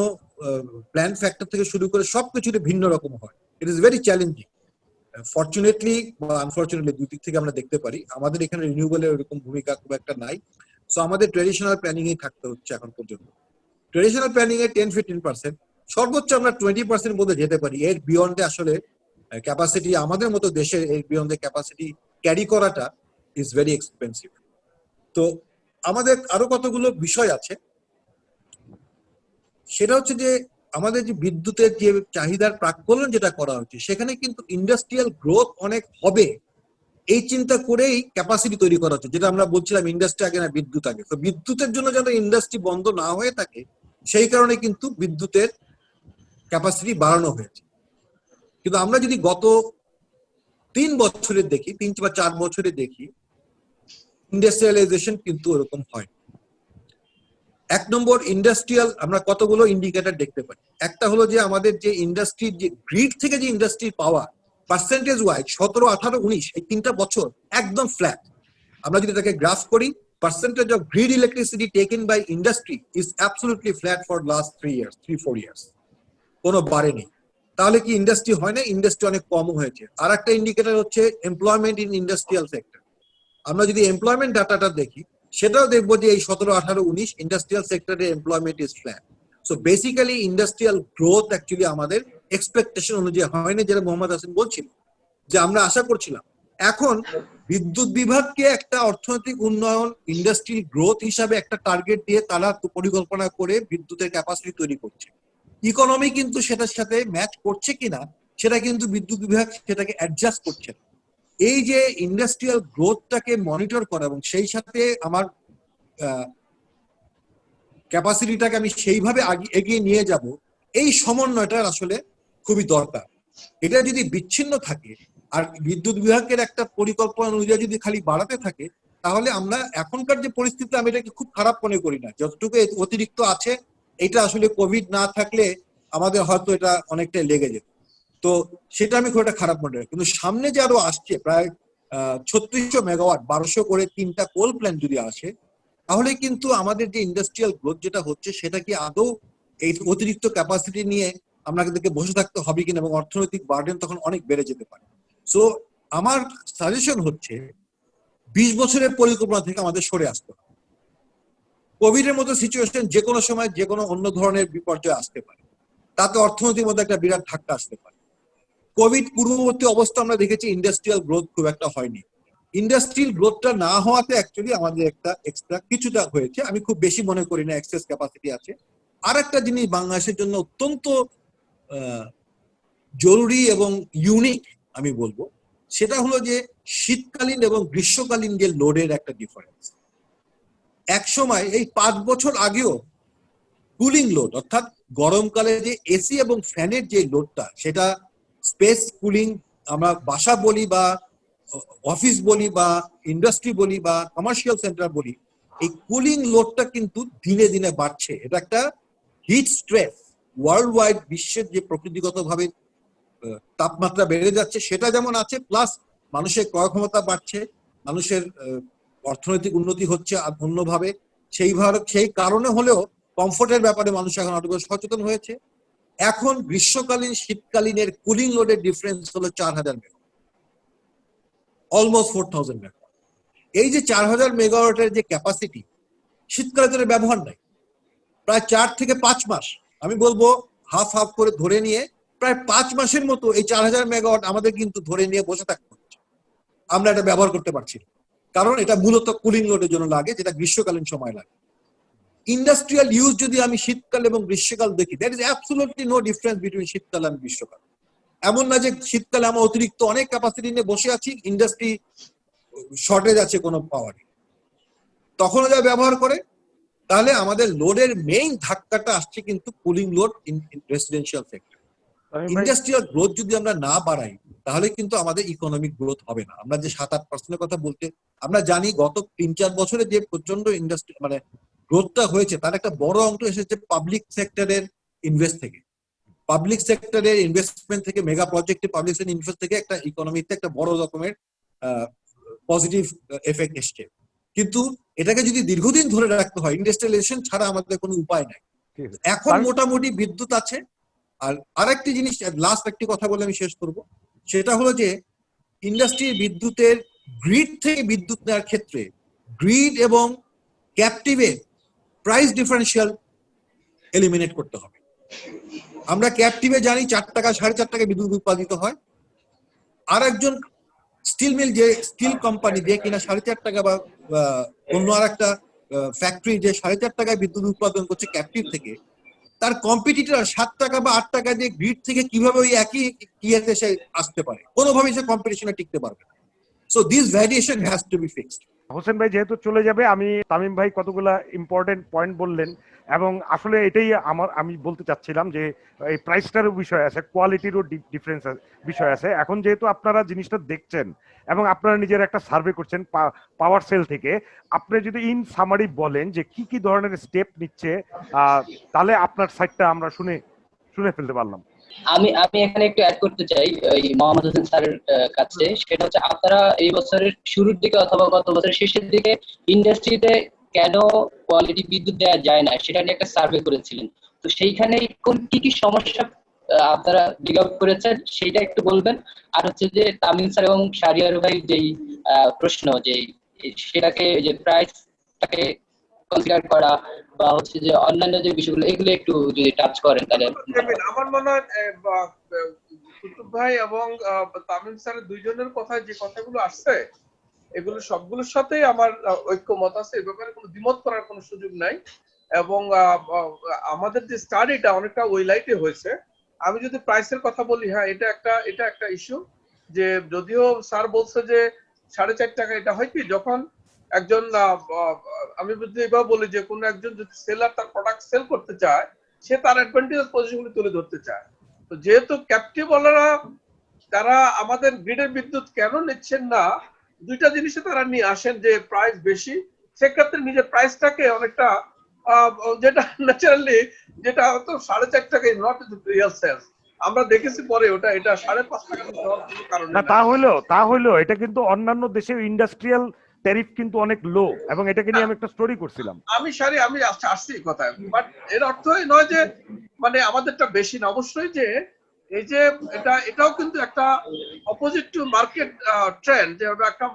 প্ল্যান ফ্যাক্টর থেকে শুরু করে সবকিছুতে ভিন্ন রকম হয়। It is very challenging. Fortunately বা আনফরচুনেটলি দুই দিক থেকে আমরা দেখতে পারি, আমাদের এখানে রিনিউয়েবলের এরকম ভূমিকা খুব একটা নাই। সো আমাদের ট্রেডিশনাল প্ল্যানিং এ থাকতে হচ্ছে এখন পর্যন্ত। ট্রেডিশনাল প্ল্যানিং এ 10-15%, সর্বোচ্চ আমরা 20% মধ্যে যেতে পারি। এর বিয়ন্ডে আসলে ক্যাপাসিটি আমাদের মতো দেশে এর বিয়ন্ডে ক্যাপাসিটি ক্যারি করাটা ইজ ভেরি এক্সপেন্সিভ। তো আমাদের আরো কতগুলো বিষয় আছে, সেটা হচ্ছে যে আমাদের যে বিদ্যুতের যে চাহিদার প্রাক্কলন যেটা করা হচ্ছে, সেখানে কিন্তু ইন্ডাস্ট্রিয়াল গ্রোথ অনেক হবে এই চিন্তা করেই ক্যাপাসিটি তৈরি করা হচ্ছে, যেটা আমরা বলছিলাম ইন্ডাস্ট্রি আগে না বিদ্যুৎ আগে। তো বিদ্যুতের জন্য যেন ইন্ডাস্ট্রি বন্ধ না হয়ে থাকে, সেই কারণে কিন্তু বিদ্যুতের ক্যাপাসিটি বাড়ানো হয়েছে। কিন্তু আমরা যদি গত 3 বছরের দেখি, 3 বা 4 বছরে দেখি, ইন্ডাস্ট্রিয়ালাইজেশন কিন্তু ওরকম হয়। 1 নম্বর, ইন্ডাস্ট্রিয়াল আমরা কতগুলো ইন্ডিকেটর দেখতে পাই। একটা হলো যে আমাদের যে ইন্ডাস্ট্রির যে গ্রিড থেকে যে ইন্ডাস্ট্রি পাওয়া পার্সেন্টেজ ওয়াইজ 17, 18, 19 এই 3টা বছর একদম ফ্ল্যাট। আমরা যদি এটাকে গ্রাফ করি, percentage of grid electricity taken by industry is absolutely flat for last 3-4 years, কোনো বাড়েনি। তাহলে কি ইন্ডাস্ট্রি হয় না? ইন্ডাস্ট্রি অনেক কম হয়েছে। আর একটা ইন্ডিকেটর হচ্ছে এমপ্লয়মেন্ট ইন ইন্ডাস্ট্রিয়াল সেক্টর। আমরা যদি এমপ্লয়মেন্ট ডাটাটা দেখি, সেটাও দেখবো যে এই 17, 18, 19 ইন্ডাস্ট্রিয়াল সেক্টরে employment is flat. So basically industrial growth actually আমাদের এক্সপেকটেশন অনুযায়ী হয়নি, যেটা মোহাম্মদ হাসান বলছিল যে আমরা আশা করছিলাম। এখন বিদ্যুৎ বিভাগকে একটা অর্থনৈতিক উন্নয়ন ইন্ডাস্ট্রিয়াল গ্রোথ হিসাবে একটা টার্গেট দিয়ে তারা পরিকল্পনা করে বিদ্যুতের ক্যাপাসিটি তৈরি করছে। ইকোনমি কিন্তু সেটার সাথে ম্যাচ করছে কিনা সেটা কিন্তু বিদ্যুৎ বিভাগ সেটাকে অ্যাডজাস্ট করছে। এই যে ইন্ডাস্ট্রিয়াল গ্রোথটাকে মনিটর করা এবং সেই সাথে আমার ক্যাপাসিটিটাকে আমি সেইভাবে এগিয়ে নিয়ে যাব, এই সমন্বয়টা আসলে খুবই দরকার। এটা যদি বিচ্ছিন্ন থাকে আর বিদ্যুৎ বিভাগের একটা পরিকল্পনা অনুযায়ী যদি খালি বাড়াতে থাকে, তাহলে আমরা এখনকার যে পরিস্থিতি, আমি এটাকে খুব খারাপ মনে করি না। যতটুকু অতিরিক্ত আছে, এটা আসলে কোভিড না থাকলে আমাদের হয়তো এটা অনেকটাই লেগে যেত। তো সেটা আমি খুব একটা খারাপ মনে করি। কিন্তু সামনে যে আরো আসছে প্রায় 3600 মেগাওয়াট, 1200 করে 3টা কোল প্ল্যান্ট যদি আসে, তাহলে কিন্তু আমাদের যে ইন্ডাস্ট্রিয়াল গ্রোথ যেটা হচ্ছে, সেটা কি আদৌ এই অতিরিক্ত ক্যাপাসিটি নিয়ে আমাদেরকে বসে থাকতে হবে কিনা, এবং অর্থনৈতিক বার্ডেন তখন অনেক বেড়ে যেতে পারে। সো আমার সাজেশন হচ্ছে 20 বছরের পরিকল্পনা থেকে আমাদের সরে আসতে হবে। কোভিড এর মতো সিচুয়েশন যে কোনো সময় যে কোনো অন্য ধরনের বিপর্যয় আসতে পারে, তাতে অর্থনীতির মধ্যে একটা বিরাট ধাক্কা আসতে পারে। কোভিড পূর্ববর্তী অবস্থা আমরা দেখেছি ইন্ডাস্ট্রিয়াল গ্রোথ খুব একটা হয়নি। ইন্ডাস্ট্রিয়াল গ্রোথটা না হওয়াতে অ্যাকচুয়ালি আমাদের একটা এক্সট্রা কিছুটা হয়েছে। আমি খুব বেশি মনে করি না এক্সেস ক্যাপাসিটি আছে। আর একটা জিনিস বাংলাদেশের জন্য অত্যন্ত জরুরি এবং ইউনিক আমি বলবো, সেটা হলো যে শীতকালীন এবং গ্রীষ্মকালীন যে লোডের একটা ডিফারেন্স। এক সময় এই 5 বছর আগেও কুলিং লোড, অর্থাৎ গরমকালে যে এসি এবং ফ্যানের যে লোডটা, সেটা স্পেস কুলিং আমরা বাসা বলি বা অফিস বলি বা ইন্ডাস্ট্রি বলি বা কমার্শিয়াল সেন্টার বলি, এই কুলিং লোডটা কিন্তু দিনে দিনে বাড়ছে। এটা একটা হিট স্ট্রেস ওয়ার্ল্ড ওয়াইড, বিশ্বের যে প্রকৃতিগতভাবে তাপমাত্রা বেড়ে যাচ্ছে সেটা যেমন আছে, প্লাস মানুষের ক্রয় ক্ষমতা বাড়ছে, মানুষের অর্থনৈতিক উন্নতি হচ্ছে আর অন্যভাবে সেই কারণে হলেও কমফোর্টের ব্যাপারে মানুষ এখন অনেক সচেতন হয়েছে। এখন গ্রীষ্মকালীন শীতকালীনের কুলিং লোডের ডিফারেন্স হলো 4000 মেগাওয়াট, অলমোস্ট 4000 মেগাওয়াট। এই যে 4000 মেগাওয়াটের যে ক্যাপাসিটি, শীতকালে তো ব্যবহার নাই, প্রায় 4 থেকে 5 মাস, আমি বলবো হাফ হাফ করে ধরে নিয়ে প্রায় 5 মাসের মতো এই 4000 মেগাওয়াট আমাদের কিন্তু ধরে নিয়ে বসে থাকতে হচ্ছে, আমরা এটা ব্যবহার করতে পারছি না, কারণ এটা মূলত কুলিং লোডের জন্য লাগে, যেটা গ্রীষ্মকালীন সময় লাগে। ইন্ডাস্ট্রিয়াল ইউজ যদি আমি শীতকাল এবং গ্রীষ্মকাল দেখি, that is absolutely no difference between শীতকাল এবং গ্রীষ্মকাল। এমন না যে শীতকালে আমরা অতিরিক্ত অনেক ক্যাপাসিটি নিয়ে বসে আছি, ইন্ডাস্ট্রি শর্টেজ আছে কোনো পাওয়ারে, তখনও যা ব্যবহার করে, তাহলে আমাদের লোডের মেইন ধাক্কাটা আসছে কিন্তু cooling load in residential sector. Industrial growth যদি আমরা না বাড়াই, তাহলে কিন্তু আমাদের ইকোনমিক গ্রোথ হবে না। আমরা যে 7-8% কথা বলতে, আমরা জানি গত 3-4 বছরে যে প্রচন্ড ইন্ডাস্ট্রি মানে গ্রোথটা হয়েছে, তার একটা বড় অংশ এসেছে পাবলিক সেক্টরের ইনভেস্ট থেকে, পাবলিক সেক্টরের ইনভেস্টমেন্ট থেকে, মেগা প্রজেক্টে পাবলিক সেক্টর ইনভেস্ট থেকে একটা ইকোনমিতে একটা বড় রকমের পজিটিভ এফেক্ট এসছে। কিন্তু এটাকে যদি দীর্ঘদিন ধরে রাখতে হয়, ইন্ডাস্ট্রিয়ালাইজেশন ছাড়া আমাদের কোনো উপায় নাই। এখন মোটামুটি বিদ্যুৎ আছে। আর আরেকটি জিনিস, লাস্ট একটি কথা বলে আমি শেষ করব, সেটা হলো যে ইন্ডাস্ট্রির বিদ্যুতের গ্রিড থেকে বিদ্যুৎ নেওয়ার ক্ষেত্রে গ্রিড এবং ক্যাপটিভের প্রাইস ডিফারেন্সিয়াল এলিমিনেট করতে হবে। আমরা ক্যাপটিভে জানি 4 টাকা 4.5 টাকায় বিদ্যুৎ উৎপাদিত হয়, আর একজন স্টিল মিল যে স্টিল কোম্পানি দিয়ে কিনা 4.5 টাকা বা অন্য আর একটা ফ্যাক্টরি যে 4.5 টাকায় বিদ্যুৎ উৎপাদন করছে ক্যাপটিভ থেকে, তার কম্পিটিটর 7 টাকা বা 8 টাকা দিয়ে গ্রিড থেকে কিভাবে ওই একই ইয়েতে সে আসতে পারে, কোনোভাবেই সে কম্পিটিশনে টিকতে পারবে না। So this variation has to be fixed. Hossain ভাই যেহেতু চলে যাবে, আমি তামিম ভাই কতগুলা ইম্পর্টেন্ট পয়েন্ট বললেন, এবং আসলে এটাই আমি বলতে চাচ্ছিলাম যে এই প্রাইসটারও বিষয় আছে, কোয়ালিটিরও ডিফারেন্স বিষয় আছে। এখন যেহেতু আপনারা জিনিসটা দেখছেন এবং আপনারা নিজের একটা সার্ভে করছেন পাওয়ার সেল থেকে, আপনি যদি ইন সামারি বলেন যে কি কি ধরনের স্টেপ নিচ্ছে, তাহলে আপনার সাইডটা আমরা শুনে ফেলতে পারলাম। আমি এখানে একটু অ্যাড করতে চাই ওই মোহাম্মদ হোসেন স্যারের কাছে। সেটা হচ্ছে আপনারা এই বছরের শুরুর দিকে অথবা গত বছরের শেষের দিকে ইন্ডাস্ট্রিতে কেন কোয়ালিটি বিদ্যুৎ দেওয়া যায় না সেটা নিয়ে একটা সার্ভে করেছিলেন। তো সেইখানে কি কি সমস্যা আপনারা ডিগ আউট করেছেন সেইটা একটু বলবেন। আর হচ্ছে যে তামিম স্যার এবং শাহরিয়ার ভাই যেই প্রশ্ন, যে সেটাকে যে প্রাইসটাকে কনসিডার করা বা হচ্ছে যে অন্যান্য যে বিষয়গুলো, এগুলো একটু যদি টাচ করেন তাহলে। আমার মনে হয় কুতুব ভাই এবং তামিম স্যারের দুইজনের কথা যে কথাগুলো আসছে, এগুলো সবগুলোর সাথেই আমার ঐক্যমত আছে, এ ব্যাপারে কোনো দ্বিমত করার কোনো সুযোগ নাই। এবং আমাদের যে স্টাডিটা অনেকটা ওই লাইটে হয়েছে। আমি যদি প্রাইসের কথা বলি, হ্যাঁ এটা একটা ইস্যু, যে যদিও স্যার বলছে যে 4.5 টাকা, এটা হয় কি যখন একজন আমি যদি এভাবে বলি যে কোনো একজন যদি সেলার তার প্রোডাক্ট সেল করতে চায়, সে তার অ্যাডভান্টেজ পজিশনগুলো তুলে ধরতে চায়। তো যেহেতু ক্যাপটিভ ওয়ালারা তারা আমাদের গ্রিডের বিদ্যুৎ কেন নিচ্ছেন না, দুইটা জিনিসে তারা নিয়ে আসেন, যে প্রাইস বেশি, সেক্ষেত্রে নিজের প্রাইসটাকে অনেকটা যেটা ন্যাচারালি যেটা হয়তো 4.5 টাকা ইজ নট রিয়েল সেলস, আমরা দেখেছি পরে এটা 5.5 টাকা দেওয়ার কোনো কারণ না, তা হইলো এটা কিন্তু অন্যান্য দেশের ইন্ডাস্ট্রিয়াল ট্যারিফ কিন্তু অনেক লো, এবং এটাকে নিয়ে আমি একটা স্টোরি করছিলাম। আমি আসছি কথায়, বাট এর অর্থ নয় যে মানে আমাদেরটা বেশি না। অবশ্যই যে এই যে এটাও কিন্তু একটা অপোজিট টু মার্কেট ট্রেন্ড, যে একটা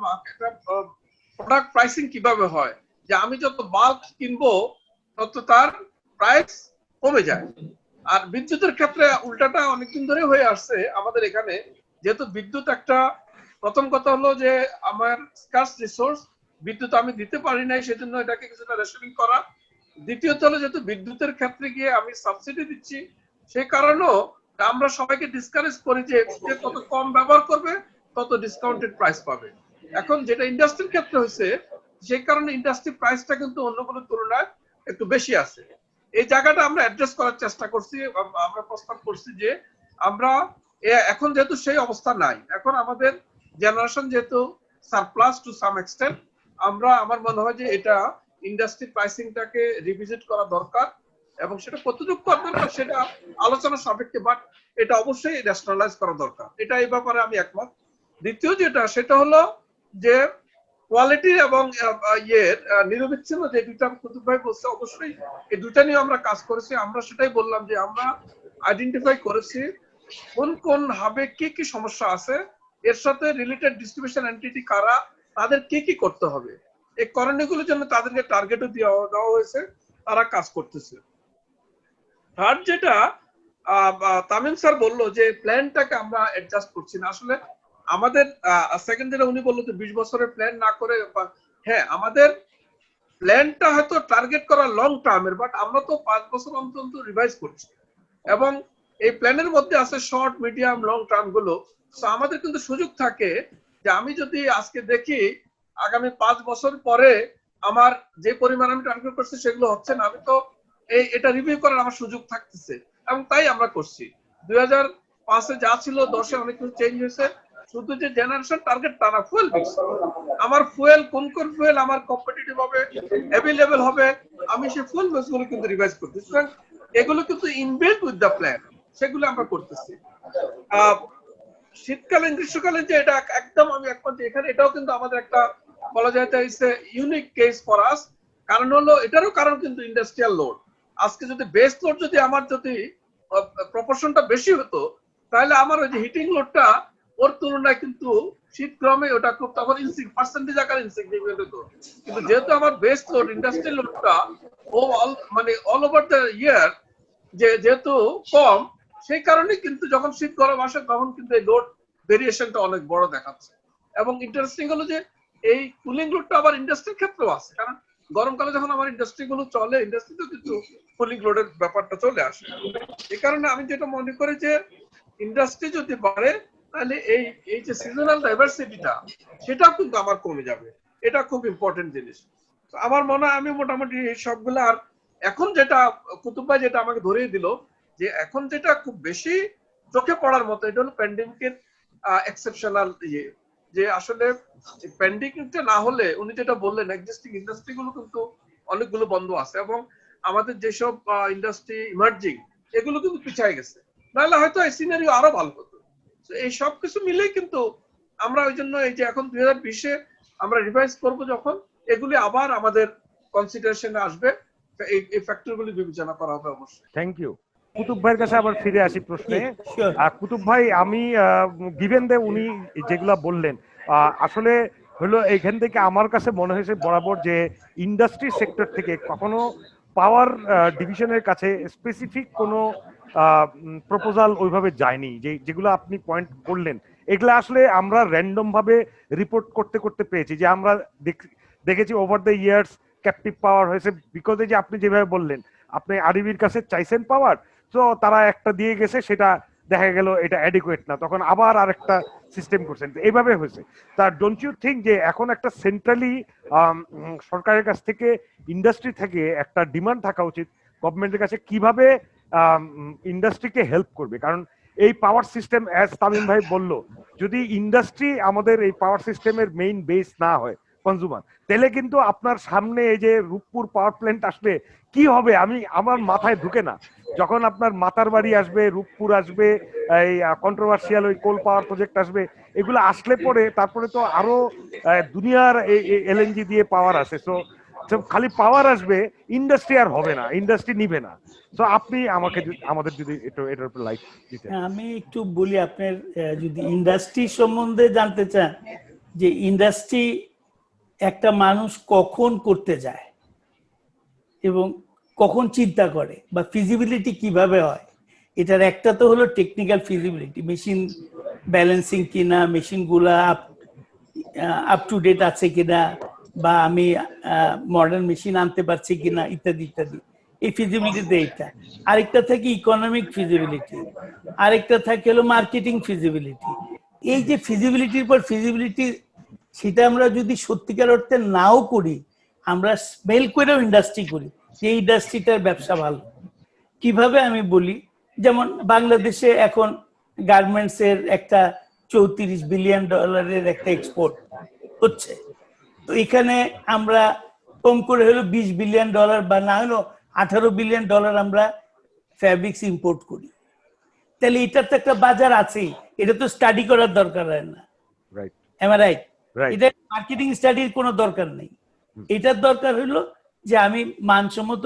প্রোডাক্ট প্রাইসিং কিভাবে হয়, যে আমি যত বাল্ক কিনবো তত তার প্রাইস কমে যায়। আর বিদ্যুতের ক্ষেত্রে উল্টাটা অনেকদিন ধরে হয়ে আসছে আমাদের এখানে, যেহেতু বিদ্যুৎ একটা, প্রথম কথা হলো যে আমার স্কার্স রিসোর্স, বিদ্যুৎ আমি দিতে পারি নাই, সেজন্য এটাকে কিছুটা রেশনিং করা। দ্বিতীয়ত হলো যেহেতু বিদ্যুতের ক্ষেত্রে গিয়ে আমি সাবসিডি দিচ্ছি, সেই কারণেও আমরা সবাইকে ডিসকারেজ করি যে কত কম ব্যবহার করবে তত ডিসকাউন্টেড প্রাইস পাবে। এখন যেটা ইন্ডাস্ট্রির ক্ষেত্রে হয়েছে, সেই কারণে ইন্ডাস্ট্রি প্রাইসটা কিন্তু অন্যগুলোর তুলনায় একটু বেশি আছে। এই জায়গাটা আমরা অ্যাড্রেস করার চেষ্টা করছি, আমরা প্রস্তাব করছি যে আমরা এখন যেহেতু সেই অবস্থা নাই, এখন আমাদের জেনারেশন যেহেতু সারপ্লাস টু সাম এক্সটেন্ট, আমার মনে হয় যে এটা ইন্ডাস্ট্রি প্রাইসিংটাকে রিভিজিট করা দরকার, এবং সেটা কতটুকু করা দরকার সেটা আলোচনা সাপেক্ষে, বাট এটা অবশ্যই ন্যাশনালাইজ করা দরকার, এটা এই ব্যাপারে আমি একমত। দ্বিতীয় যেটা, সেটা হলো যে কোয়ালিটি এবং নিরবিচ্ছিন্ন যে দুইটা কুতুব ভাই বলছে, অবশ্যই এই দুইটা নিয়ে আমরা কাজ করেছি। আমরা সেটাই বললাম যে আমরা আইডেন্টিফাই করেছি কোন কোন হাবে কি কি সমস্যা আছে, এর সাথে রিলেটেড ডিস্ট্রিবিউশন এন্টিটি কারা, তাদের কি কি করতে হবে, এই করণীয়গুলোর জন্য তাদেরকে টার্গেটও দেওয়া হয়েছে, তারা কাজ করতেছে। থার্ড যেটা তামিম স্যার বললো যে প্ল্যানটাকে আমরা অ্যাডজাস্ট করছি না, আসলে আমাদের সেকেন্ড যেটা উনি বললো যে 20 বছরের প্ল্যান না করে, হ্যাঁ আমাদের প্ল্যানটা হয়তো টার্গেট করা লং টার্মের, বাট আমরা তো 5 বছর অন্তর রিভাইজ করছি এবং এই প্ল্যানের মধ্যে আছে শর্ট, মিডিয়াম, লং টার্ম গুলো। তো আমাদের কিন্তু সুযোগ থাকে যে আমি যদি আজকে দেখি আগামী 5 বছর পরে আমার যে পরিমাণ আমি টার্গেট করছি সেগুলো হচ্ছে না, আমি তো এটা রিভিউ করার আমার সুযোগ থাকতেছে, এবং তাই আমরা করছি। 2005-এ যা ছিল 10-এ অনেক কিছু চেঞ্জ হয়েছে, শুধু যে জেনারেশন টার্গেট তা না, ফুয়েল মিক্স, আমার ফুয়েল কোন কোন ফুয়েল আমার কম্পিটিটিভ হবে, অ্যাভেলেবল হবে, আমি সেই ফুয়েল মিক্স গুলো কিন্তু রিভাইজ করতেছি। সুতরাং এগুলো কিন্তু ইনবিল্ট উইথ দ্য প্ল্যান, সেগুলো আমরা করতেছি। শীতকালীন গ্রীষ্মকালীন যে এটা একদম আমি একমত, এখানে এটাও কিন্তু আমাদের একটা বলা যায় ইউনিক কেস ফর আস। কারণ হলো এটারও কারণ কিন্তু ইন্ডাস্ট্রিয়াল লোড। আজকে যদি বেস লোড যদি আমার যদি প্রপোর্শনটা বেশি হতো, তাহলে আমার ওই যে হিটিং লোডটা ওর তুলনায় কিন্তু শীতক্রমে ওটা খুব তখন পার্সেন্টেজ আকারে ইনসিগনিফিকেন্ট হতো। কিন্তু যেহেতু আমার বেস লোড ইন্ডাস্ট্রিয়াল লোডটা ও মানে অল ওভার দ্য ইয়ার যেহেতু কম, সেই কারণে কিন্তু যখন শীত গরম আসে তখন কিন্তু এই লোড ভেরিয়েশনটা অনেক বড় দেখাচ্ছে। এবং ইন্টারেস্টিং হলো যে এই কুলিং লোডটা আবার ইন্ডাস্ট্রির ক্ষেত্রেও আছে, কারণ গরমকালে যখন আমার ইন্ডাস্ট্রি গুলো চলে, ইন্ডাস্ট্রিতেও কিন্তু কুলিং লোডের ব্যাপারটা চলে আসে। এই কারণে আমি যেটা মনে করি যে ইন্ডাস্ট্রি যদি বাড়ে তাহলে এই যে সিজনাল ডাইভার্সিটিটা সেটাও কিন্তু আমার কমে যাবে, এটা খুব ইম্পর্টেন্ট জিনিস। আমার মনে হয় আমি মোটামুটি সবগুলো। আর এখন যেটা কুতুব ভাই যেটা আমাকে ধরিয়ে দিল যে এখন যেটা খুব বেশি চোখে পড়ার মতো, এটা হলো প্যান্ডেমিকের এক্সেপশনাল যে আসলে প্যান্ডেমিকটা না হলে উনি যেটা বললেন এক্সিস্টিং ইন্ডাস্ট্রি গুলো কিন্তু অনেকগুলো বন্ধ আছে, এবং আমাদের যেসব ইন্ডাস্ট্রি ইমার্জিং এগুলো কিন্তু পিছিয়ে গেছে, নাহলে হয়তো এই সিনারিও আরো ভালো হতো। এই সব কিছু মিলেই কিন্তু আমরা ওই জন্য এই যে এখন 2020-এ আমরা রিভাইজ করব, যখন এগুলি আবার আমাদের কনসিডারেশনে আসবে, এই ফ্যাক্টরগুলি বিবেচনা করা হবে অবশ্যই। Thank you. কুতুব ভাইয়ের কাছে আবার ফিরে আসি প্রশ্নে। Sure. কুতুব ভাই, আমি গিভেন দে উনি যেগুলা বললেন আসলে হলো এইখান থেকে আমার কাছে মনে হয়েছে বরাবর যে ইন্ডাস্ট্রি সেক্টর থেকে কখনো পাওয়ার ডিভিশনের কাছে স্পেসিফিক কোনো প্রপোজাল ওইভাবে যায়নি, যেগুলো আপনি পয়েন্ট করলেন এগুলা আসলে আমরা র্যান্ডম ভাবে রিপোর্ট করতে করতে পেয়েছি, যে আমরা দেখেছি ওভার দ্য ইয়ার্স ক্যাপটিভ পাওয়ার হয়েছে, বিকজ এই যে আপনি যেভাবে বললেন আপনি আরবির কাছে চাইছেন পাওয়ার, তো তারা একটা দিয়ে গেছে, সেটা দেখা গেল এটা অ্যাডিকুয়েট না, তখন আবার আরেকটা সিস্টেম করছেন, এইভাবে হয়েছে। তা ডোন্ট ইউ থিঙ্ক যে এখন একটা সেন্ট্রালি সরকারের কাছ থেকে ইন্ডাস্ট্রি থেকে একটা ডিমান্ড থাকা উচিত গভর্নমেন্টের কাছে কিভাবে ইন্ডাস্ট্রিকে হেল্প করবে? কারণ এই পাওয়ার সিস্টেম অ্যাজ তামিম ভাই বলল, যদি ইন্ডাস্ট্রি আমাদের এই পাওয়ার সিস্টেমের মেইন বেস না হয় কনজিউমার, তাহলে কিন্তু আপনার সামনে এই যে রূপপুর পাওয়ার প্ল্যান্ট আসলে কি হবে আমার মাথায় ঢুকে না। যখন আপনার মাতার বাড়ি আসবে, রূপপুর আসবে, এই কন্ট্রোভার্সিয়াল ওই কোল পাওয়ার প্রজেক্ট আসবে, এগুলো আসলে পরে তারপরে তো আরো দুনিয়ার এলএনজি দিয়ে পাওয়ার আছে, সো খালি পাওয়ার আসবে, ইন্ডাস্ট্রি আর হবে না, ইন্ডাস্ট্রি নিবে না। তো আপনি আমাদের যদি এটার উপর লাইট দিতেন। আমি একটু বলি, আপনার যদি ইন্ডাস্ট্রি সম্বন্ধে জানতে চান, যে ইন্ডাস্ট্রি একটা মানুষ কখন করতে যায় এবং কখন চিন্তা করে বা ফিজিবিলিটি কিভাবে হয়, এটার একটা তো হলো টেকনিক্যাল ফিজিবিলিটি, মেশিন ব্যালেন্সিং কিনা, মেশিন গুলা আপ টু ডেট আছে কিনা, বা আমি মডার্ন মেশিন আনতে পারছি কিনা, ইত্যাদি ইত্যাদি। এই ফিজিবিলিটিতে এইটা। আরেকটা থাকে ইকোনমিক ফিজিবিলিটি, আরেকটা থাকে হলো মার্কেটিং ফিজিবিলিটি। এই যে ফিজিবিলিটির পর ফিজিবিলিটি, সেটা আমরা যদি সত্যিকার অর্থে নাও করি, আমরা স্মেল করেও ইন্ডাস্ট্রি করি যে ইন্ডাস্ট্রিটার ব্যবসা ভালো। কিভাবে আমি বলি, যেমন বাংলাদেশে এখন গার্মেন্টস এর একটা $34 বিলিয়ন একটা এক্সপোর্ট হচ্ছে, তো এখানে আমরা কম করে হলো $20 বিলিয়ন বা না হলো $18 বিলিয়ন আমরা ফ্যাব্রিক্স ইম্পোর্ট করি। তাহলে এটার তো একটা বাজার আছেই, এটা তো স্টাডি করার দরকার হয় না, right? Am I right? Right. এটা মার্কেটিং স্টাডির কোনো দরকার নেই। এটার দরকার হলো যে আমি মানসম্মত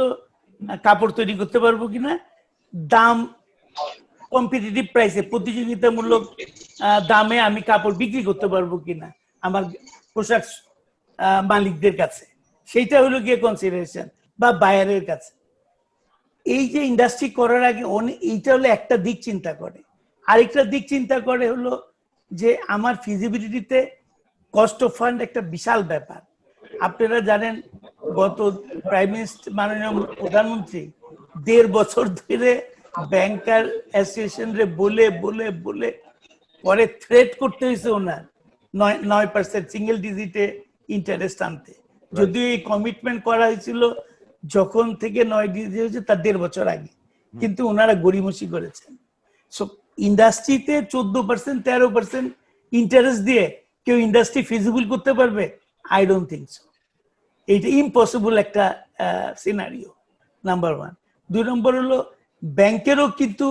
কাপড় তৈরি করতে পারবো কিনা, দাম কম্পিটিটিভ প্রাইসে, প্রতিযোগিতামূলক দামে আমি কাপড় বিক্রি করতে পারবো কিনা আমার পোশাক মালিকদের কাছে, সেইটা হলো গিয়ে কনসিডারেশন, বা বায়ারের কাছে। এই যে ইন্ডাস্ট্রি করার আগে এইটা হলো একটা দিক চিন্তা করে। আরেকটা দিক চিন্তা করে হলো যে আমার ফিজিবিলিটিতে কস্ট অফ ফান্ড একটা বিশাল ব্যাপার। আপনারা জানেন গত প্রাইম মিনিস্টার, মাননীয় প্রধানমন্ত্রী 1.5 বছর ধরে ব্যাংকার অ্যাসোসিয়েশন রে বলে বলে বলে পরে থ্রেট করতে হয়েছে ওনার 9% সিঙ্গেল ডিজিটে ইন্টারেস্ট আনতে, যদিও এই কমিটমেন্ট করা হয়েছিল যখন থেকে 9 ডিজিট হয়েছে তার 1.5 বছর আগে, কিন্তু ওনারা গড়িমসি করেছেন। সো ইন্ডাস্ট্রিতে 14% 13% ইন্টারেস্ট দিয়ে কেউ ইন্ডাস্ট্রি ফিজিবল করতে পারবে? I don't think so. এইটা ইম্পসিবল একটা সিনারিও, নাম্বার 1। 2 নম্বর হলো ব্যাংকেরও কিন্তু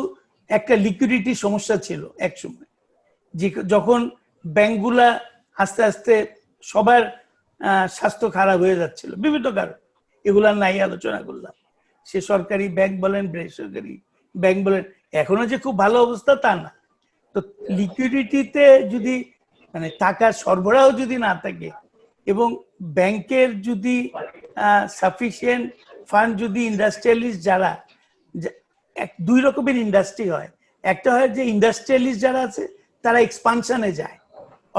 একটা লিকুইডিটি সমস্যা ছিল এক সময়, যখন ব্যাংকগুলা আস্তে আস্তে সবার স্বাস্থ্য খারাপ হয়ে যাচ্ছিল বিভিন্ন কারণ, এগুলা নাই আলোচনা করলাম। সে সরকারি ব্যাংক বলেন, বেসরকারি ব্যাংক বলেন, এখনো যে খুব ভালো অবস্থা তা না। তো লিকুইডিটিতে যদি মানে টাকার সরবরাহ যদি না থাকে এবং ব্যাংকের যদি সাফিসিয়েন্ট ফান্ড যদি ইন্ডাস্ট্রিয়ালিস্ট যারা, 2 রকমের ইন্ডাস্ট্রি হয়। একটা হয় যে ইন্ডাস্ট্রিয়ালিস্ট যারা আছে তারা এক্সপানশনে যায়,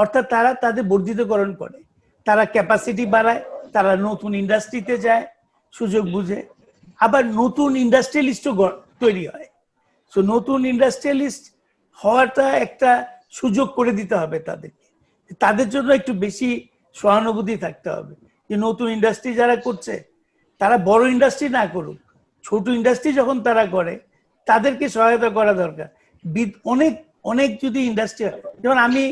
অর্থাৎ তারা তাদের বর্ধিতকরণ করে, তারা ক্যাপাসিটি বাড়ায়, তারা নতুন ইন্ডাস্ট্রিতে যায় সুযোগ বুঝে। আবার নতুন ইন্ডাস্ট্রিয়ালিস্টও তৈরি হয়। সো নতুন ইন্ডাস্ট্রিয়ালিস্ট হওয়াটা একটা সুযোগ করে দিতে হবে তাদেরকে, তাদের জন্য একটু বেশি সহানুভূতি থাকতে হবে যে নতুন ইন্ডাস্ট্রি যারা করছে তারা বড় ইন্ডাস্ট্রি না করুক, ছোট ইন্ডাস্ট্রি যখন তারা করে তাদেরকে সহায়তা করা দরকার। অনেক অনেক যদি ইন্ডাস্ট্রি, যেমন আমি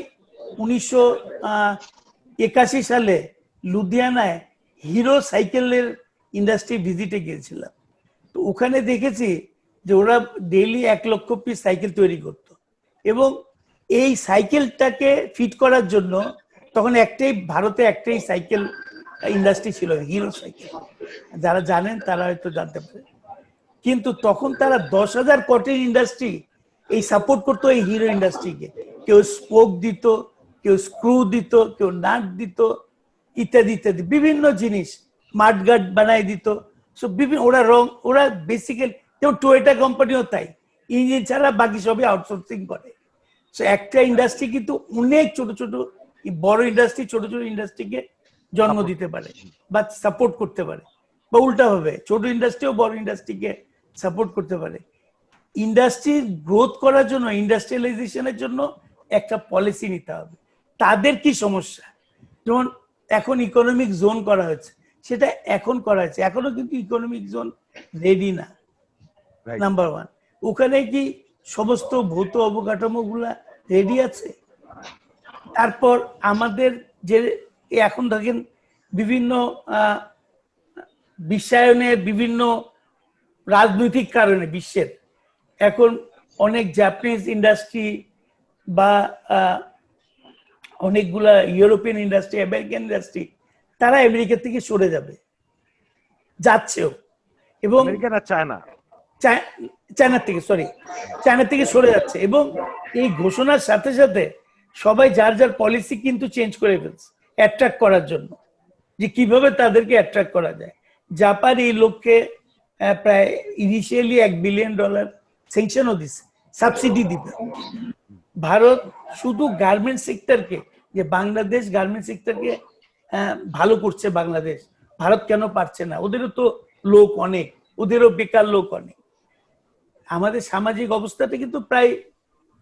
1981 সালে লুধিয়ানায় হিরো সাইকেলের ইন্ডাস্ট্রি ভিজিটে গিয়েছিলাম। তো ওখানে দেখেছি যে ওরা ডেইলি 1 লক্ষ পিস সাইকেল তৈরি করত, এবং এই সাইকেলটাকে ফিট করার জন্য তখন ভারতে একটাই সাইকেল ইন্ডাস্ট্রি ছিল, হিরো সাইকেল। যারা জানেন তারা হয়তো জানতে পারে। কিন্তু তখন তারা 10,000 কোটির ইন্ডাস্ট্রি এই সাপোর্ট করতো এই হিরো ইন্ডাস্ট্রিকে। কেউ স্পোক দিত, কেউ স্ক্রু দিত, কেউ নাট দিত, ইত্যাদি ইত্যাদি বিভিন্ন জিনিস, মাঠগার্ড বানাই দিত। সো বিভিন্ন ওরা বেসিক্যালি, যেমন টয়োটা কোম্পানিও তাই, ইঞ্জিন ছাড়া বাকি সবই আউটসোর্সিং করে। সো একটা ইন্ডাস্ট্রি কিন্তু অনেক ছোট ছোট, বড় ইন্ডাস্ট্রি ছোট ছোট ইন্ডাস্ট্রিকে জন্ম দিতে পারে বা সাপোর্ট করতে পারে, বা উল্টা ভাবে ছোট ইন্ডাস্ট্রিও বড় ইন্ডাস্ট্রিকে সাপোর্ট করতে পারে। ইন্ডাস্ট্রি গ্রোথ করার জন্য, ইন্ডাস্ট্রিয়ালাইজেশনের জন্য একটা পলিসি নিতে হবে। তাদের কি সমস্যা, যেমন এখন ইকোনমিক জোন করা হয়েছে, সেটা এখন করা হয়েছে, এখনো কিন্তু ইকোনমিক জোন রেডি না, নাম্বার 1। ওখানে কি সমস্ত ভৌত অবকাঠামো গুলা রেডি আছে? তারপর আমাদের যে এখন দেখেন বিভিন্ন বিশ্বায়নের বিভিন্ন রাজনৈতিক কারণে বিশ্বের এখন অনেক জাপানিজ ইন্ডাস্ট্রি বা অনেকগুলা ইউরোপিয়ান ইন্ডাস্ট্রি, আমেরিকান ইন্ডাস্ট্রি, তারা আমেরিকা থেকে সরে যাবে, যাচ্ছেও। এবং চায়না থেকে সরে যাচ্ছে, এবং এই ঘোষণার সাথে সাথে সবাই যার যার পলিসি কিন্তু চেঞ্জ করে ফেলছে অ্যাট্রাক্ট করার জন্য, যে কিভাবে তাদেরকে অ্যাট্রাক্ট করা যায়। জাপান এই লক্ষ্যে প্রায় ইনিশিয়ালি $1 বিলিয়ন স্যাংশনও দিচ্ছে, সাবসিডি দিবে। ভারত শুধু গার্মেন্ট সেক্টরকে, যে বাংলাদেশ গার্মেন্ট সেক্টরকে ভালো করছে বাংলাদেশ, ভারত কেন পারছে না? ওদেরও তো লোক অনেক, ওদেরও বেকার লোক অনেক। আমাদের সামাজিক অবস্থাটা কিন্তু প্রায়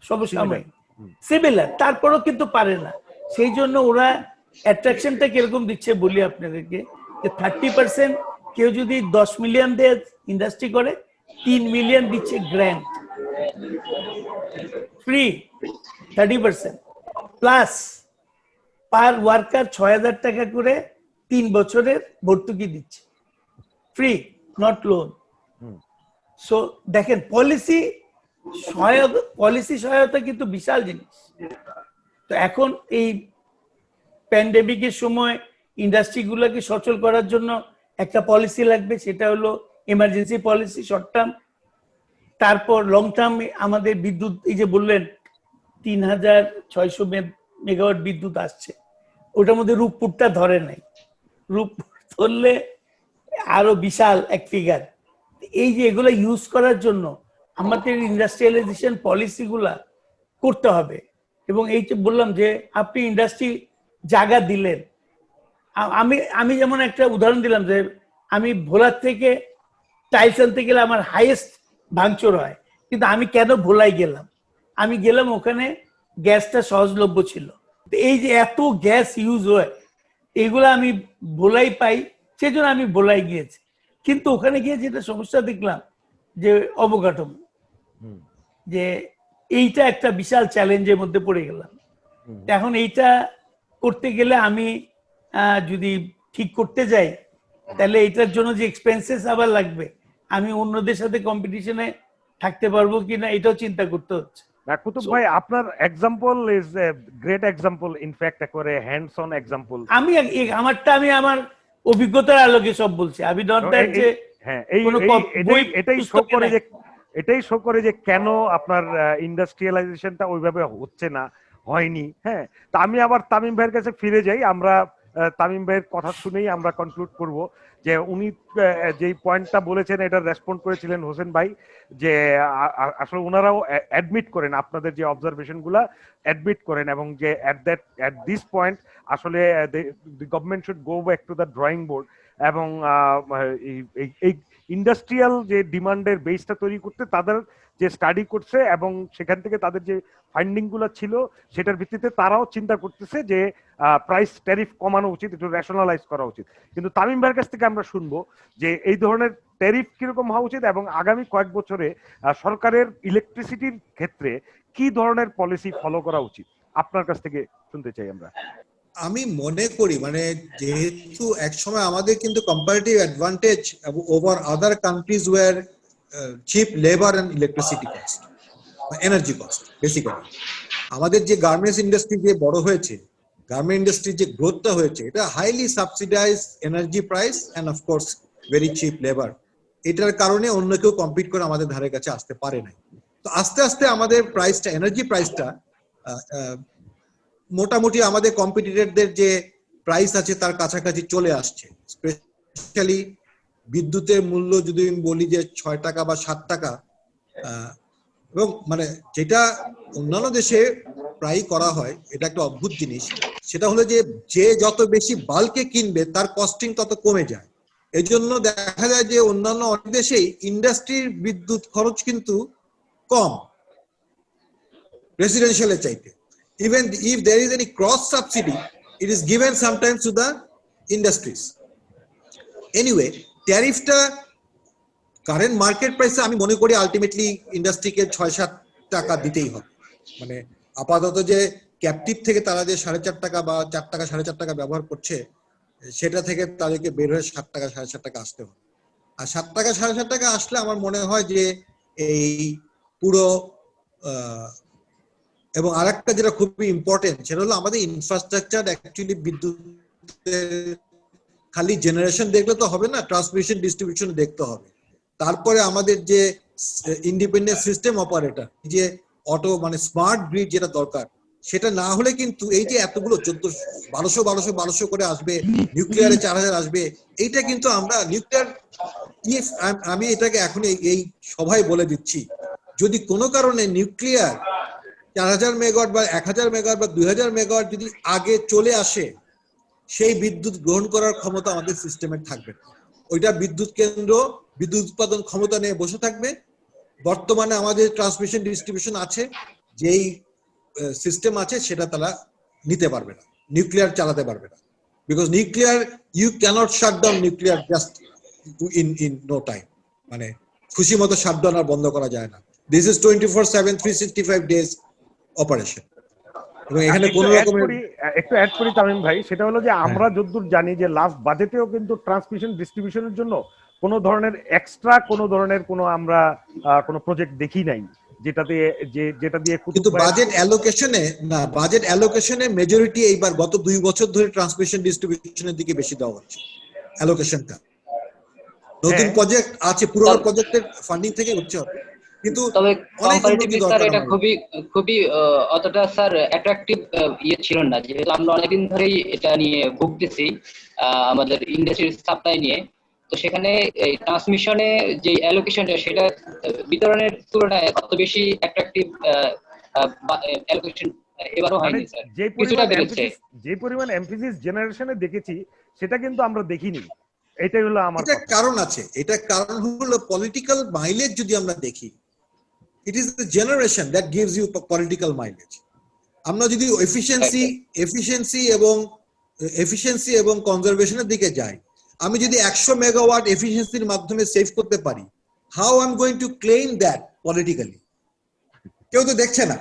সমসাময়িক, সিমিলার, তারপরও কিন্তু পারে না। সেই জন্য ওরা অ্যাট্রাকশনটা কিরকম দিচ্ছে বলি আপনাদেরকে, যে 30% কেউ যদি 10 মিলিয়ন দিয়ে ইন্ডাস্ট্রি করে, 3 মিলিয়ন দিচ্ছে গ্র্যান্ট, ফ্রি 30%, প্লাস পার ওয়ার্কার 6,000 টাকা করে 3 বছরের ভর্তুকি দিচ্ছে, ফ্রি, নট লোন। সো দেখেন পলিসি সহায়তা কিন্তু বিশাল জিনিস। তো এখন এই প্যান্ডেমিকের সময় ইন্ডাস্ট্রিগুলোকে সচল করার জন্য একটা পলিসি লাগবে, সেটা হলো এমার্জেন্সি পলিসি শর্ট টার্ম। তারপর লং টার্ম আমাদের বিদ্যুৎ, এই যে বললেন 3600 মেগাওয়াট বিদ্যুৎ আসছে, ওটার মধ্যে রূপপুরটা ধরে নাই, রূপপুর ধরলে আরো বিশাল এক ফিগার। এই যে এগুলো ইউজ করার জন্য আমাদের ইন্ডাস্ট্রিয়ালাইজেশন পলিসি গুলা করতে হবে। এবং এই যে বললাম যে আপনি ইন্ডাস্ট্রি জায়গা দিলেন, আমি যেমন একটা উদাহরণ দিলাম যে আমি ভোলার থেকে টাইলস আনতে গেলে আমার হাইয়েস্ট ভাঙচুর হয়, কিন্তু আমি কেন ভোলাই গেলাম? আমি গেলাম ওখানে গ্যাসটা সহজলভ্য ছিল। এই যে এত গ্যাস ইউজ হয়, এগুলো আমি ভোলাই পাই, সেজন্য আমি ভোলাই গিয়েছি। কিন্তু ওখানে গিয়ে যেটা সমস্যা দেখলাম যে অবকাঠামো, যে এইটা একটা বিশাল চ্যালেঞ্জের মধ্যে পড়ে গেলাম। এখন এইটা করতে গেলে আমি যদি ঠিক করতে যাই, তাহলে এইটার জন্য যে এক্সপেন্সেস আবার লাগবে, আমি অন্যদের সাথে কম্পিটিশনে থাকতে পারবো কিনা এটাও চিন্তা করতে হচ্ছে। কুতুব ভাই, আপনার example is a great example, in fact একেবারে হ্যান্ডস অন এক্সাম্পল। আমি আমার অভিজ্ঞতার আলোকে সব বলছি, আমি নট দ্যাট যে হ্যাঁ, এটাই শো করে যে কেন আপনার ইন্ডাস্ট্রিয়ালাইজেশনটা ওইভাবে হচ্ছে না, হয়নি। হ্যাঁ, তা আমি আবার তামিম ভাইয়ের কাছে ফিরে যাই। আমরা তামিম ভাইয়ের কথা শুনেই আমরা কনক্লুড করব যে উনি যেই পয়েন্টটা বলেছেন এটা রেসপন্ড করেছিলেন হোসেন ভাই, যে আসলে ওনারাও অ্যাডমিট করেন, আপনাদের যে অবজারভেশন গুলা অ্যাডমিট করেন, এবং যে এট দিস পয়েন্ট আসলে the government should go back to the drawing board, এবং এই ইন্ডাস্ট্রিয়াল যে ডিমান্ডের বেসটা তৈরি করতে তাদের যে স্টাডি করছে, এবং সেখান থেকে তাদের যে ফাইন্ডিং গুলো ছিল সেটার ভিত্তিতে তারাও চিন্তা করতেছে যে প্রাইস ট্যারিফ কমানো উচিত, একটু রেশনালাইজ করা উচিত। কিন্তু তামিম ভাইয়ের কাছ থেকে আমরা শুনবো যে এই ধরনের ট্যারিফ কিরকম হওয়া উচিত, এবং আগামী কয়েক বছরে সরকারের ইলেকট্রিসিটির ক্ষেত্রে কি ধরনের পলিসি ফলো করা উচিত, আপনার কাছ থেকে শুনতে চাই আমরা। আমি মনে করি মানে যেহেতু একসময় আমাদের কিন্তু comparative advantage over other countries were cheap labour and electricity cost, energy cost. Basically আমাদের যে গার্মেন্টস ইন্ডাস্ট্রি যে বড় হয়েছে, গার্মেন্ট ইন্ডাস্ট্রির যে গ্রোথটা হয়েছে, এটা highly subsidize energy price and of course very cheap labour. এটার কারণে অন্য কেউ কম্পিট করে আমাদের ধারে কাছে আসতে পারে না। তো আস্তে আস্তে আমাদের প্রাইসটা, এনার্জি প্রাইসটা মোটামুটি আমাদের কম্পিটিটরদের যে প্রাইস আছে তার কাছাকাছি চলে আসছে। স্পেশালি বিদ্যুতের মূল্য যদি আমি বলি যে 6 টাকা বা 7 টাকা, এবং মানে যেটা অন্যান্য দেশে প্রায় করা হয়, এটা একটা অদ্ভুত জিনিস। সেটা হলো যে যত বেশি বাল্কে কিনবে তার কস্টিং তত কমে যায়। এই জন্য দেখা যায় যে অন্যান্য অনেক দেশেই ইন্ডাস্ট্রির বিদ্যুৎ খরচ কিন্তু কম রেসিডেন্সিয়ালের চাইতে। Even if there is any cross subsidy, it is given sometimes to the industries. Anyway, tariffটা কারেন্ট মার্কেট প্রাইসে আমি মনে করি আলটিমেটলি ইন্ডাস্ট্রিকে 6-7 টাকা দিতেই হবে। মানে আপাতত যে ক্যাপটিভ থেকে তারা যে 4.5 টাকা বা 4 টাকা 4.5 টাকা ব্যবহার করছে, সেটা থেকে তাদেরকে বের হয়ে 7 টাকা 7.5 টাকা আসতে হবে। আর 7 টাকা 7.5 টাকা আসলে আমার মনে হয় যে এই পুরো এবং আরেকটা যেটা খুবই ইম্পর্টেন্ট, সেটা হলো আমাদের ইনফ্রাস্ট্রাকচার। অ্যাকচুয়ালি বিদ্যুতের খালি জেনারেশন দেখলে তো হবে না, ট্রান্সমিশন ডিস্ট্রিবিউশন দেখতে হবে। তারপরে আমাদের যে ইন্ডিপেন্ডেন্ট সিস্টেম অপারেটর, যে অটো মানে স্মার্ট গ্রিড যেটা দরকার, সেটা না হলে কিন্তু এই যে এতগুলো 1200 করে আসবে, নিউক্লিয়ারে 4000 আসবে, এইটা কিন্তু আমরা নিউক্লিয়ার, আমি এটাকে এখন এই সভায় বলে দিচ্ছি, যদি কোনো কারণে নিউক্লিয়ার 4000 মেগাওয়াট বা 1000 মেগাওয়াট বা 2000 মেগাওয়াট যদি আগে চলে আসে, সেই বিদ্যুৎ গ্রহণ করার ক্ষমতা আমাদের সিস্টেমের থাকবে না। ওইটা বিদ্যুৎ কেন্দ্র বিদ্যুৎ উৎপাদন ক্ষমতা নিয়ে বসে থাকবে। বর্তমানে আমাদের ট্রান্সমিশন ডিস্ট্রিবিউশন আছে, যেই সিস্টেম আছে সেটা তারা নিতে পারবে না, নিউক্লিয়ার চালাতে পারবে না। Because nuclear, you cannot shut down nuclear just in no time. মানে খুশি মতো শাট ডাউন আর বন্ধ করা যায় না। This is 24/7 365 days operation. এবং এখানে কোন রকমের একটু অ্যাড করি তামিম ভাই, সেটা হলো যে আমরা যতদূর জানি যে লাস্ট বাজেটেও কিন্তু ট্রান্সমিশন ডিস্ট্রিবিউশনের জন্য কোনো ধরনের এক্সট্রা কোনো ধরনের কোনো আমরা কোনো প্রজেক্ট দেখি নাই। যেটা দিয়ে কুতুব কিন্তু ভাই বাজেট অ্যালোকেশনে না, বাজেট অ্যালোকেশনে মেজরিটি এইবার গত 2 বছর ধরে ট্রান্সমিশন ডিস্ট্রিবিউশনের দিকে বেশি দেওয়া হচ্ছে অ্যালোকেশনটা। নতুন হ্যাঁ প্রজেক্ট আছে, পুরোনো প্রজেক্টের ফান্ডিং থেকে উঠছে হবে, কিন্তু তবে অনেক উন্নতি কম্পারেটিভলি স্যার দরকার এটা আমাদের। খুবই খুবই অতটা স্যার অ্যাট্রাকটিভ ইয়ে ছিল না, যেহেতু আমরা অনেকদিন ধরেই এটা নিয়ে ভুগতেছি আমাদের ইন্ডাস্ট্রির সাপ্লাই নিয়ে। তো সেখানে এই ট্রান্সমিশনে যে অ্যালোকেশনটা সেটা বিতরণের তুলনায় অত বেশি অ্যাট্রাকটিভ অ্যালোকেশন এবারও মানে হয়নি স্যার, কিছুটা বেড়েছে। যে পরিমাণ এমফিসিস জেনারেশনে দেখেছি সেটা কিন্তু আমরা দেখিনি, এটাই হলো আমার এটা কথা। কারণ আছে, এটা কারণ হলো পলিটিক্যাল মাইলেজ। যদি আমরা দেখি, it is the generation that gives you political mileage. আমরা যদি এফিসিয়েন্সি এবং কনজারভেশনের দিকে যাই, আমি যদি 100 মেগাওয়াট এফিসিয়েন্সির মাধ্যমে সেভ করতে পারি, how I am going to claim that politically? কেউ তো দেখছে না।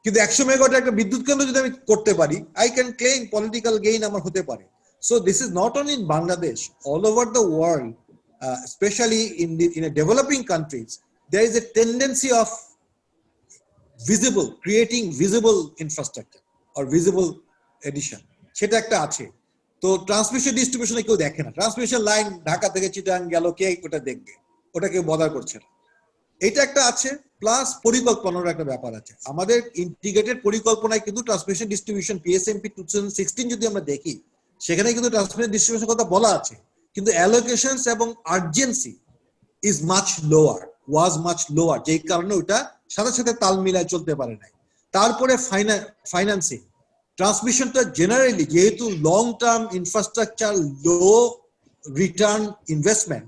কিন্তু 100 মেগাওয়াট একটা বিদ্যুৎ কেন্দ্র যদি আমি করতে পারি, I can claim political gain আমার হতে পারে। So this is not only in Bangladesh, all over the world, especially in a developing countries, there is a tendency of creating visible infrastructure or visible addition. সেটা একটা আছে। তো transmission ডিস্ট্রিবিউশনে কেউ দেখে না, ট্রান্সমিশন লাইন ঢাকা থেকে চিটাগাং গেল, কে ওটা দেখবে? ওটা কেউ বদার করছে না। এটা একটা আছে, প্লাস পরিকল্পনার একটা ব্যাপার আছে। আমাদের ইন্টিগ্রেটেড পরিকল্পনায় কিন্তু ট্রান্সমিশন ডিস্ট্রিবিউশন PSMP 2016 যদি আমরা দেখি, সেখানে কিন্তু ট্রান্সমিশন ডিস্ট্রিবিউশন কথা বলা আছে, কিন্তু অ্যালোকেশনস এবং urgency is much lower, was much lower, যেই কারণে ওটা সাথে সাথে তাল মিলায় চলতে পারে নাই। তারপরে ফাইন্যান্সিং, ট্রান্সমিশনটা জেনারেলি যেহেতু long term infrastructure, low return investment,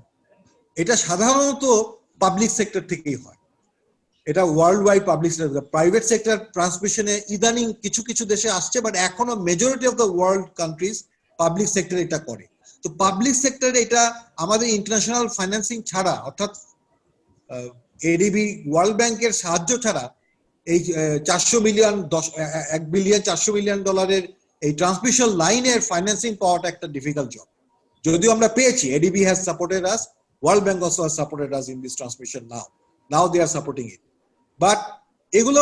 এটা সাধারণত পাবলিক সেক্টর থেকেই হয়। এটা world wide public sector, private sector ট্রান্সমিশনে ইদানিং কিছু কিছু দেশে আসছে, বাট এখনো majority of the world countries public sector এটা করে। তো পাবলিক সেক্টরে এটা আমাদের ইন্টারন্যাশনাল ফাইন্যান্সিং ছাড়া, অর্থাৎ এডিবি ওয়ার্ল্ড ব্যাংকের সাহায্য ছাড়া, এই 400 মিলিয়ন $1 বিলিয়ন $400 মিলিয়ন এই ট্রান্সমিশন লাইনের ফাইন্যান্সিং পাওয়াটা একটা ডিফিকাল্ট জব। যদিও আমরা পেয়েছি, ADB has supported us, world bank also has supported us in this transmission now they are supporting it, but এগুলো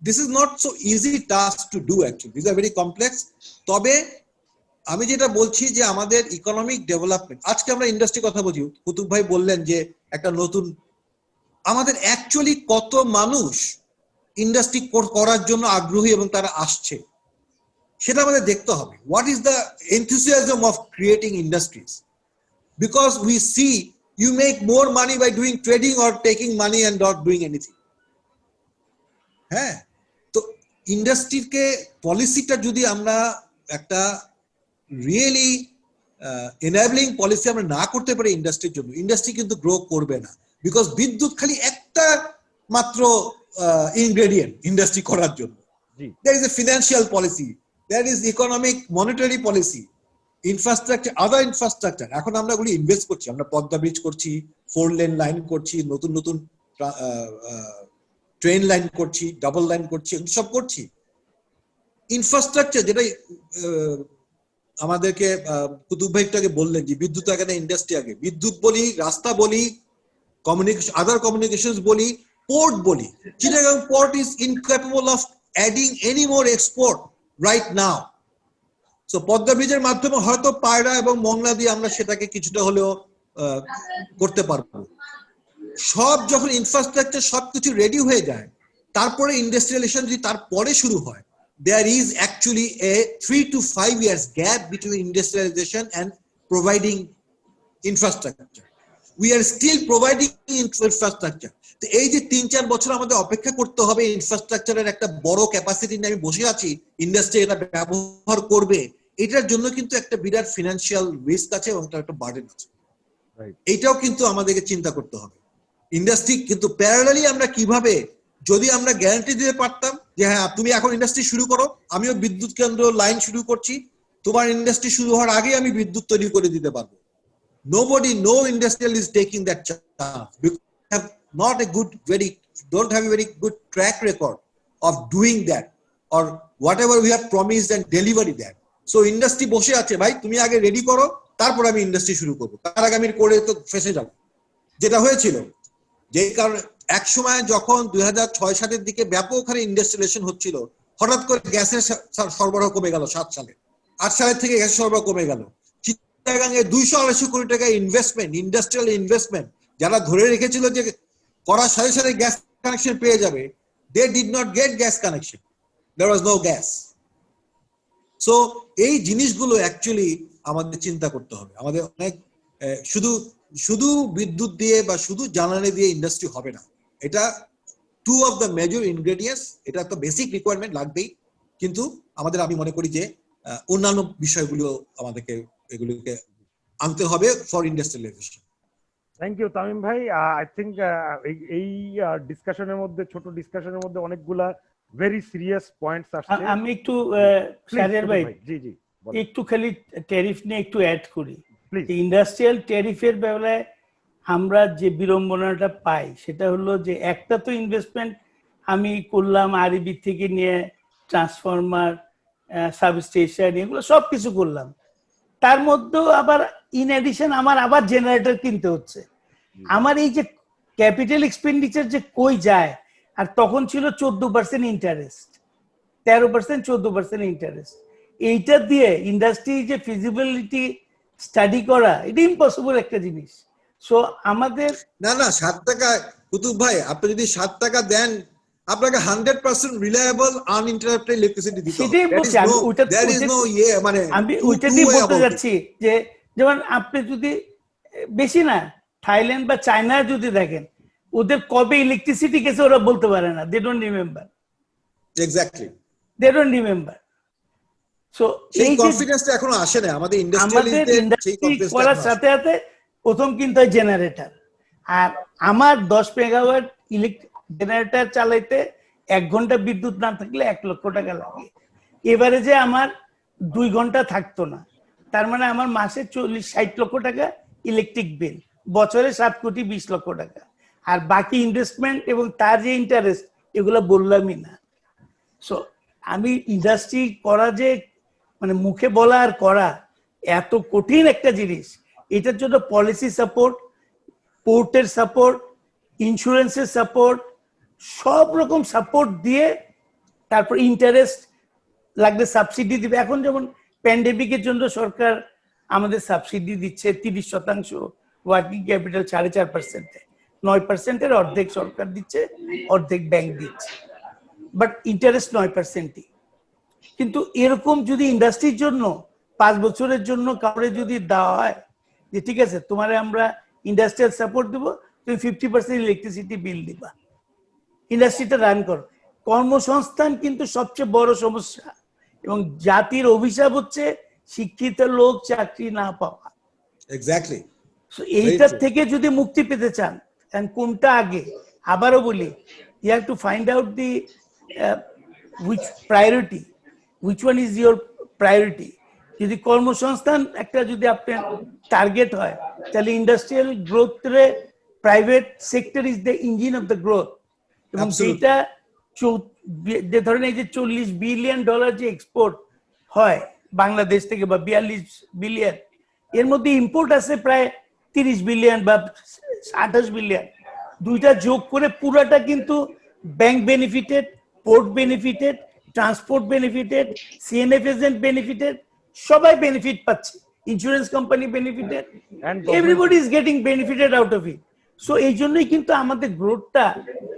this is not so easy task to do actually, these are very complex. তবে আমি যেটা বলছি যে আমাদের economic development, আজকে আমরা industry কথা বলছি, কুতুব ভাই বললেন যে একটা নতুন, আমাদের অ্যাকচুয়ালি কত মানুষ ইন্ডাস্ট্রি করার জন্য আগ্রহী এবং তারা আসছে, সেটা আমাদের দেখতে হবে। What is the enthusiasm of creating industries? Because we see you make more money by doing trading or taking money and not doing anything. হ্যাঁ, তো ইন্ডাস্ট্রিকে পলিসিটা যদি আমরা একটা রিয়েলি এনাবলিং পলিসি আমরা না করতে পারি ইন্ডাস্ট্রির জন্য, ইন্ডাস্ট্রি কিন্তু গ্রো করবে না। বিকজ বিদ্যুৎ খালি একটা মাত্র ইনগ্রেডিয়েন্ট ইন্ডাস্ট্রি করার জন্য। there is a financial policy, there is economic monetary policy, infrastructure, other infrastructure. এখন আমরা ওগুলি ইনভেস্ট করছি, আমরা পদ্মা ব্রিজ করছি, 4 লেন লাইন করছি, নতুন নতুন ট্রেন লাইন করছি, ডাবল লাইন করছি, সব করছি। ইনফ্রাস্ট্রাকচার যেটা আমাদেরকে কুতুব ভাই একটু আগে বললেন যে বিদ্যুৎ আগে না ইন্ডাস্ট্রি আগে। বিদ্যুৎ বলি, রাস্তা বলি, কমিউনিকেশন, আদার কমিউনিকেশনস বলি, পোর্ট বলি, Chittagong port is incapable of adding any more export right now. So Padma ব্রিজের মাধ্যমে হয়তো পায়রা এবং মংলা দিয়ে আমরা সেটাকে কিছুটা হলেও করতে পারবো। সব যখন ইনফ্রাস্ট্রাকচার সবকিছু রেডি হয়ে যায়, তারপরে ইন্ডাস্ট্রিয়ালাইজেশন যদি তারপরে শুরু হয়, there is actually a 3 to 5 years gap between industrialization and providing infrastructure. We are still providing infrastructure. তো এই যে 3-4 বছর আমাদের অপেক্ষা করতে হবে ইনফ্রাস্ট্রাকচারের একটা বড় ক্যাপাসিটি নিয়ে আমি বসে আছি, ইন্ডাস্ট্রি এটা ব্যবহার করবে, এটার জন্য কিন্তু একটা বিরাট ফিনান্সিয়াল রিস্ক আছে এবং একটা বার্ডেন আছে। এইটাও কিন্তু আমাদেরকে চিন্তা করতে হবে। ইন্ডাস্ট্রি কিন্তু প্যারালালি আমরা কিভাবে, যদি আমরা গ্যারান্টি দিতে পারতাম যে হ্যাঁ তুমি এখন ইন্ডাস্ট্রি শুরু করো, আমিও বিদ্যুৎ কেন্দ্র লাইন শুরু করছি, তোমার ইন্ডাস্ট্রি শুরু হওয়ার আগে আমি বিদ্যুৎ তৈরি করে দিতে পারবো। No industrial is taking that chance because they have not a good, don't have a very good track record of doing that or whatever we have promised and delivery that. So industry বসে আছে, ভাই তুমি আগে ready করো, তারপর আমি industry শুরু করবো, তার আগে আমি করে তো ফেসে যাবো, যেটা হয়েছিল। যেই কারণে এক সময় যখন 2006-7 দিকে ব্যাপক হারে ইন্ডাস্ট্রিয়ালাইজেশন হচ্ছিল, হঠাৎ করে গ্যাসের সরবরাহ কমে গেল 7 সালে, 8 সালের থেকে গ্যাসের সরবরাহ কমে গেল। চিটাগাঙে 200-250 কোটি টাকা ইনভেস্টমেন্ট, ইন্ডাস্ট্রিয়াল ইনভেস্টমেন্ট, যারা ধরে রেখেছিল যে করার সাথে সাথে গ্যাস কানেকশন পেয়ে যাবে, they did not get gas connection, there was no gas. So এই জিনিসগুলো অ্যাকচুয়ালি আমাদের চিন্তা করতে হবে। আমাদের অনেক শুধু বিদ্যুৎ দিয়ে বা শুধু জ্বালানি দিয়ে ইন্ডাস্ট্রি হবে না, এটা 2 অফ দ্য মেজর ইনগ্রেডিয়েন্টস, এটা একটা বেসিক রিকোয়ারমেন্ট লাগবেই, কিন্তু আমাদের আমি মনে করি যে অন্যান্য বিষয়গুলো আমাদেরকে এগুলোকে আনতে হবে for industrialisation. Thank you Tamim ভাই। আই থিঙ্ক এই ডিসকাশনের মধ্যে, ছোট ডিসকাশনের মধ্যে অনেকগুলা ভেরি সিরিয়াস পয়েন্টস আসছে। আমি একটু শাহরিয়ার ভাই জি জি একটু খালি ট্যারিফ নিয়ে একটু অ্যাড করি। প্লিজ। ইন্ডাস্ট্রিয়াল ট্যারিফের বেলায় আমরা যে বিড়ম্বনাটা পাই সেটা হলো যে একটা তো ইনভেস্টমেন্ট আমি করলাম আরবি থেকে নিয়ে ট্রান্সফরমার, সাবস্টেশন, এগুলো সব কিছু করলাম, তার মধ্যেও আবার ইন এডিশন আমার আবার জেনারেটর কিনতে হচ্ছে। আমার এই যে ক্যাপিটাল এক্সপেন্ডিচার যে কই যায়, আর তখন ছিল 14% ইন্টারেস্ট, 13% 14% ইন্টারেস্ট, এইটা দিয়ে ইন্ডাস্ট্রি যে ফিজিবিলিটি স্টাডি করা, এটা ইম্পসিবল একটা জিনিস। সো আমাদের না 7 টাকা, কুতুব ভাই আপনি যদি 7 টাকা দেন, আপনাকে 100% রিলায়েবল আনইন্টারাপ্টেড ইলেকট্রিসিটি দিতে হবে। সেটাই বলছি আমি, আমি ওইটা দিয়ে বলতে যাচ্ছি যে যেমন আপনি যদি বেশি না থাইল্যান্ড বা চায়না যদি দেখেন, ওদের কবে ইলেকট্রিসিটি গেছে ওরা বলতে পারে না, they don't remember. Exactly, they don't remember. So এই কনফিডেন্সটা এখনো আসে না আমাদের ইন্ডাস্ট্রিয়ালিস্টদের করার সাথে সাথে প্রথম কিন্তু জেনারেটর, আর আমার 10 মেগাওয়াট জেনারেটর চালাইতে 1 ঘন্টা বিদ্যুৎ না থাকলে 1 লক্ষ টাকা লাগে। এবারে যে আমার 2 ঘন্টা থাকতো না, তার মানে আমার মাসে 40-60 লক্ষ টাকা ইলেকট্রিক বিল, বছরে 7 কোটি 20 লক্ষ টাকা, আর বাকি ইনভেস্টমেন্ট এবং তার যে ইন্টারেস্ট, এগুলো বললামই না। সো আমি ইন্ডাস্ট্রি করা যে মানে মুখে বলা আর করা এত কঠিন একটা জিনিস, এটার জন্য পলিসি সাপোর্ট, পোর্টের সাপোর্ট, ইন্স্যুরেন্সের সাপোর্ট, সব রকম সাপোর্ট দিয়ে তারপর ইন্টারেস্ট লাগলে সাবসিডি দিবে। এখন যেমন প্যান্ডেমিকের জন্য সরকার আমাদের সাবসিডি দিচ্ছে 30% ওয়ার্কিং ক্যাপিটাল 4.5%, 9%-এর অর্ধেক সরকার দিচ্ছে, অর্ধেক ব্যাংক দিচ্ছে, বাট ইন্টারেস্ট 9%-ই। কিন্তু এরকম যদি ইন্ডাস্ট্রির জন্য 5 বছরের জন্য কাউরে যদি দেওয়া হয় যে ঠিক আছে তোমারে আমরা ইন্ডাস্ট্রিয়াল সাপোর্ট দেবো, তুমি 50% ইলেকট্রিসিটি বিল দিবা, ইন্ডাস্ট্রিটা রান করো। কর্মসংস্থান কিন্তু সবচেয়ে বড় সমস্যা, এবং জাতির অভিশাপ হচ্ছে শিক্ষিত লোক চাকরি না পাওয়া। এক্স্যাক্টলি। সো এইটার থেকে যদি মুক্তি পেতে চান, কোনটা আগে, আবারও বলি, you have to find out the which priority, which one is your priority. যদি কর্মসংস্থান একটা যদি আপনার টার্গেট হয়, তাহলে ইন্ডাস্ট্রিয়াল গ্রোথে private sector is the engine of the growth. এবং যেটা যে ধরেন এই যে $40 বিলিয়ন যে এক্সপোর্ট হয় বাংলাদেশ থেকে, বা 42 বিলিয়ন, এর মধ্যে ইম্পোর্ট আছে প্রায় 30 বিলিয়ন বা 28 বিলিয়ন। দুইটা যোগ করে পুরাটা কিন্তু bank benefited, port benefited, transport benefited, CNF agent benefited, সবাই বেনিফিট পাচ্ছে, insurance company benefited, everybody is getting benefited out of it. So এই জন্যই কিন্তু আমাদের গ্রোথটা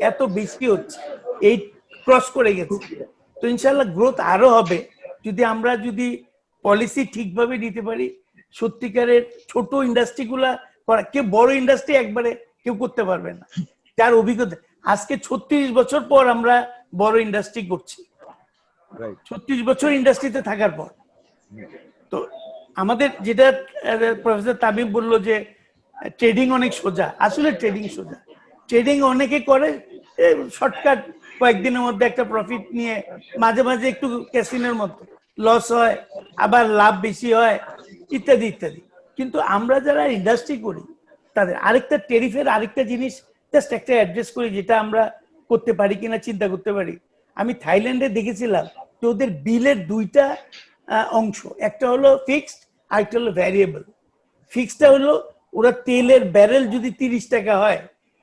এত বেশি হচ্ছে, এই ক্রস করে গেছে। তো ইনশাল্লাহ গ্রোথ আরো হবে যদি আমরা পলিসি ঠিকভাবে দিতে পারি। সত্যিকারের ছোট ইন্ডাস্ট্রিগুলা করা, কেউ বড় ইন্ডাস্ট্রি একবারে কেউ করতে পারবে না, যার অভিজ্ঞতা। আজকে 36 বছর পর আমরা বড় ইন্ডাস্ট্রি করছি, 36 বছর ইন্ডাস্ট্রিতে থাকার পর। তো আমাদের যেটা প্রফেসর তামিম বললো যে ট্রেডিং অনেক সোজা, আসলে ট্রেডিং সোজা। ট্রেডিং অনেকে করে শর্টকাট, কয়েকদিনের মধ্যে একটা প্রফিট নিয়ে, মাঝে মাঝে একটু ক্যাসিনোর মতো লস হয়, আবার লাভ বেশি হয়, ইত্যাদি ইত্যাদি। কিন্তু আমরা যারা ইন্ডাস্ট্রি করি তাদের আরেকটা ট্যারিফের আরেকটা জিনিস জাস্ট একটা অ্যাড্রেস করি, যেটা আমরা করতে পারি কিনা চিন্তা করতে পারি। আমি থাইল্যান্ডে দেখেছিলাম যে ওদের বিলের 2টা অংশ, একটা হলো ফিক্সড আর একটা হলো ভ্যারিয়েবল। ফিক্সডটা হলো ওরা তেলের ব্যারেল যদি 30 টাকা হয়,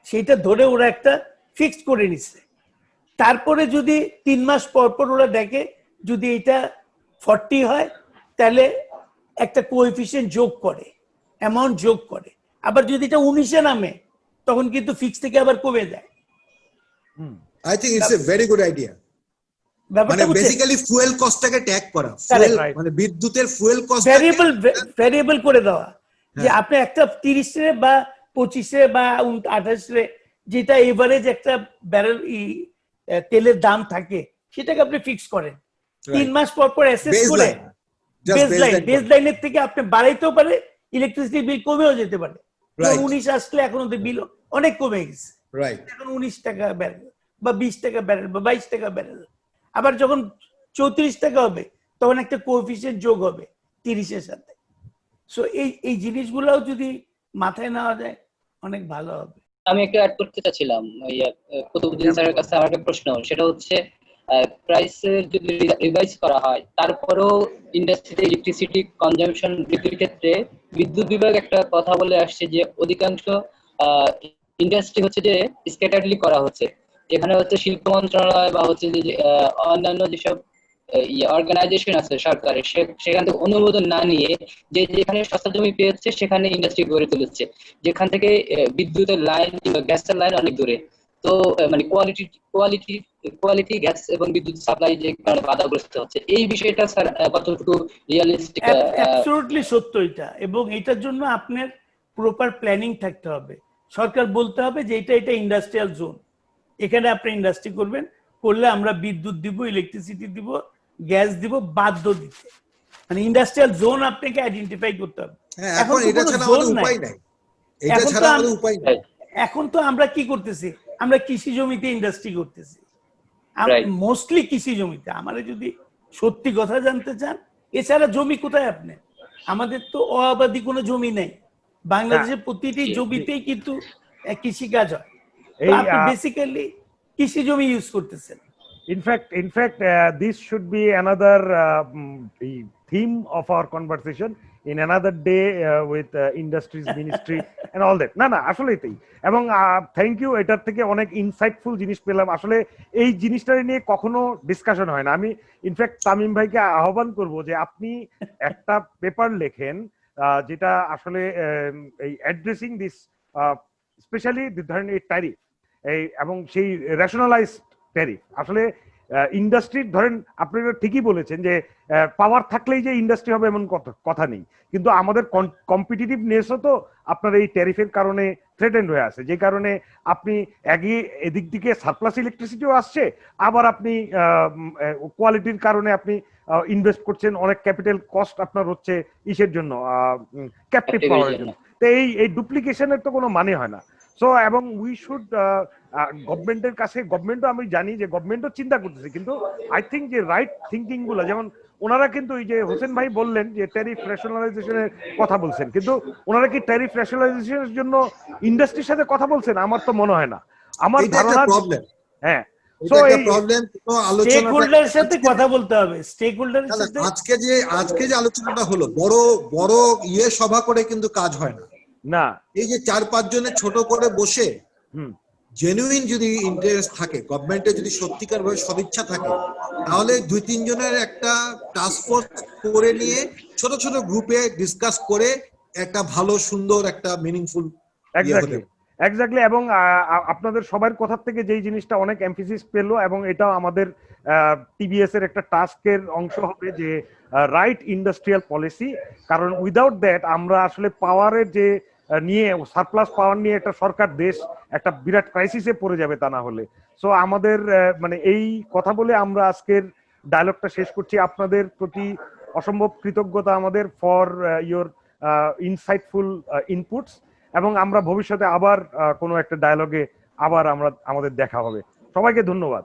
সেটা ধরে ওরা একটা ফিক্সড করে নিছে। তারপরে যদি 3 মাস পর পর ওরা দেখে যদি এটা 40 হয় তাহলে একটা কোএফিসিয়েন্ট যোগ করে, অ্যামাউন্ট যোগ করে। আবার যদি এটা 19-এ নামে তখন কিন্তু ফিক্স থেকে আবার কমে যায়। I think it's a very good idea. মানে ব্যাপারটা বুঝছেন? বেসিক্যালি ফুয়েল কস্টটাকে ট্যাগ করা, Correct, ফুয়েল right. মানে বিদ্যুতের ফুয়েল কস্ট ভ্যারিয়েবল করে দেওয়া যে হ্যাঁ। আপনি একটা 30-এ বা 25-এ বা 28-এ যেটা এভারেজ একটা ব্যারেল তেলের দাম থাকে সেটাকে আপনি ফিক্স করেন। 3 মাস পর পর অ্যাসেস করে বেসলাইনের থেকে আপনি বাড়াইতেও পারে, ইলেকট্রিসিটি বিল কমেও যেতে পারে। Right. 19 আসলে এখন ওদের বিল অনেক কমে গেছে, রাইট। এখন 19 টাকা ব্যারেল বা 20 টাকা ব্যারেল বা 22 টাকা ব্যারেল। আবার যখন 34 টাকা হবে তখন একটা কোএফিসিয়েন্ট যোগ হবে 30-এর সাথে। সো এই জিনিসগুলোও যদি মাথায় নেওয়া যায় অনেক ভালো হবে। আমি একটা অ্যাড করতে চাচ্ছিলাম, কুতুবুদ্দিন স্যারের কাছে আমার একটা প্রশ্ন, সেটা হচ্ছে প্রাইসের যদি রিভাইজ করা হয় তারপরেও ইন্ডাস্ট্রিতে ইলেকট্রিসিটি কনজাম্পশন বৃদ্ধির ক্ষেত্রে বিদ্যুৎ বিভাগ একটা কথা বলে আসছে যে অধিকাংশ ইন্ডাস্ট্রি হচ্ছে যে স্ক্যাটারলি করা হচ্ছে। এখানে হচ্ছে শিল্প মন্ত্রণালয় বা হচ্ছে যে অন্যান্য যেসব অর্গানাইজেশন আছে সরকারের, সেখান থেকে অনুমোদন না নিয়ে যে যেখানে সস্তা জমি পেয়েছে সেখানে ইন্ডাস্ট্রি গড়ে তুলেছে, যেখান থেকে বিদ্যুতের লাইন কিংবা গ্যাসের লাইন অনেক দূরে। তো মানে কোয়ালিটি গ্যাস এবং বিদ্যুৎ সাপ্লাই যে কারণে বাধাগ্রস্ত হচ্ছে, এই বিষয়টা স্যার কতটুকু রিয়েলিস্টিক? অ্যাবসলিউটলি সত্য এটা, এবং এটার জন্য আপনার প্রপার প্ল্যানিং থাকতে হবে। সরকার বলতে হবে যে এটা ইন্ডাস্ট্রিয়াল জোন, এখানে আপনি ইন্ডাস্ট্রি করবেন, করলে আমরা বিদ্যুৎ দিব, ইলেকট্রিসিটি দিব, গ্যাস দিব, বাধ্য দিতে। মানে ইন্ডাস্ট্রিয়াল জোন আপনাকে আইডেন্টিফাই করতে হবে। হ্যাঁ, এখন এটা ছাড়া আমাদের উপায় নাই, এটা ছাড়া আমাদের উপায় নাই। এখন তো আমরা কি করতেছি, আমরা কৃষি জমিতে ইন্ডাস্ট্রি করতেছি, Right. মোস্টলি কৃষি জমিতে। আমাদের যদি সত্যি কথা জানতে চান, এছাড়া জমি কোথায় আপনি? আমাদের তো অবাধি কোনো জমি নেই, বাংলাদেশের প্রতিটি জমিতেই কিন্তু কৃষিকাজ হয়। তো আপনি বেসিক্যালি কৃষি জমি ইউজ করতেছেন। In fact, this should be another theme of our conversation in another day with industries ministry and all that. না আসলেই তাই। এবং থ্যাংক ইউ, এটার থেকে অনেক ইনসাইটফুল জিনিস পেলাম। আসলে এই জিনিসটা নিয়ে কখনো ডিসকাশন হয় না। আমি ইনফ্যাক্ট তামিম ভাইকে আহ্বান করব যে আপনি একটা পেপার লেখেন যেটা আসলে এই অ্যাড্রেসিং দিস স্পেশালি ধরেন এই ট্যারিফ এবং সেই রেশনালাইজ ট্যারিফ। আসলে ইন্ডাস্ট্রির ধরেন আপনি ঠিকই বলেছেন যে পাওয়ার থাকলেই যে ইন্ডাস্ট্রি হবে এমন কথা নেই, কিন্তু আমাদের কম্পিটিটিভনেসও তো আপনার এই ট্যারিফের কারণে থ্রেটেন্ড হয়ে আছে, যে কারণে আপনি এদিক দিকে সারপ্লাস ইলেকট্রিসিটিও আসছে, আবার আপনি কোয়ালিটির কারণে আপনি ইনভেস্ট করছেন, অনেক ক্যাপিটাল কস্ট আপনার হচ্ছে ইসের জন্য, ক্যাপটিভ পাওয়ারের জন্য। তো এই ডুপ্লিকেশনের তো কোনো মানে হয় না। সো এবং উই শুড গভর্নমেন্টের কাছে, গভর্নমেন্টও আমি জানি যে গভর্নমেন্টও চিন্তা করতেছে, কিন্তু আই থিঙ্ক যে রাইট থিঙ্কিং গুলো, যেমন ওনারা কিন্তু এই যে হোসেন ভাই বললেন যে ট্যারিফ রেশনালাইজেশনের কথা বলছেন, কিন্তু ওনারা কি ট্যারিফ রেশনালাইজেশনের জন্য ইন্ডাস্ট্রির সাথে কথা বলছেন? আমার তো মনে হয় না। আমার ধারণা হ্যাঁ, সো এই প্রবলেম তো স্টেক হোল্ডারের সাথে কথা বলতে হবে। স্টেক হোল্ডারের সাথে আজকে যে আলোচনাটা হলো, বড় সভা করে কিন্তু কাজ হয় না। এই যে 4-5 জনের ছোট করে বসে জেনুইন যদি ইন্টারেস্ট থাকে, গভর্নমেন্টের যদি সত্যিকার ভাবে সদিচ্ছা থাকে, তাহলে 2-3 জনের একটা টাস্ক ফোর্স করে নিয়ে ছোট ছোট গ্রুপে ডিসকাস করে একটা ভালো সুন্দর একটা মিনিংফুল এক্স্যাক্টলি। এবং আপনাদের সবার কথা থেকে যেই জিনিসটা অনেক এমফিসিস পেলো, এবং এটা আমাদের টিবিএস এর একটা টাস্কের অংশ হবে যে রাইট ইন্ডাস্ট্রিয়াল পলিসি। কারণ উইদাউট দ্যাট আমরা আসলে পাওয়ারের যে নিয়ে সারপ্লাস পাওয়ার নিয়ে একটা সরকার দেশ একটা বিরাট ক্রাইসিসে পড়ে যাবে তা না হলে। সো আমাদের মানে এই কথা বলে আমরা আজকের ডায়লগটা শেষ করছি। আপনাদের প্রতি অসম্ভব কৃতজ্ঞতা আমাদের ফর ইয়োর ইনসাইটফুল ইনপুটস, এবং আমরা ভবিষ্যতে আবার কোনো একটা ডায়লগে আবার আমাদের দেখা হবে। সবাইকে ধন্যবাদ।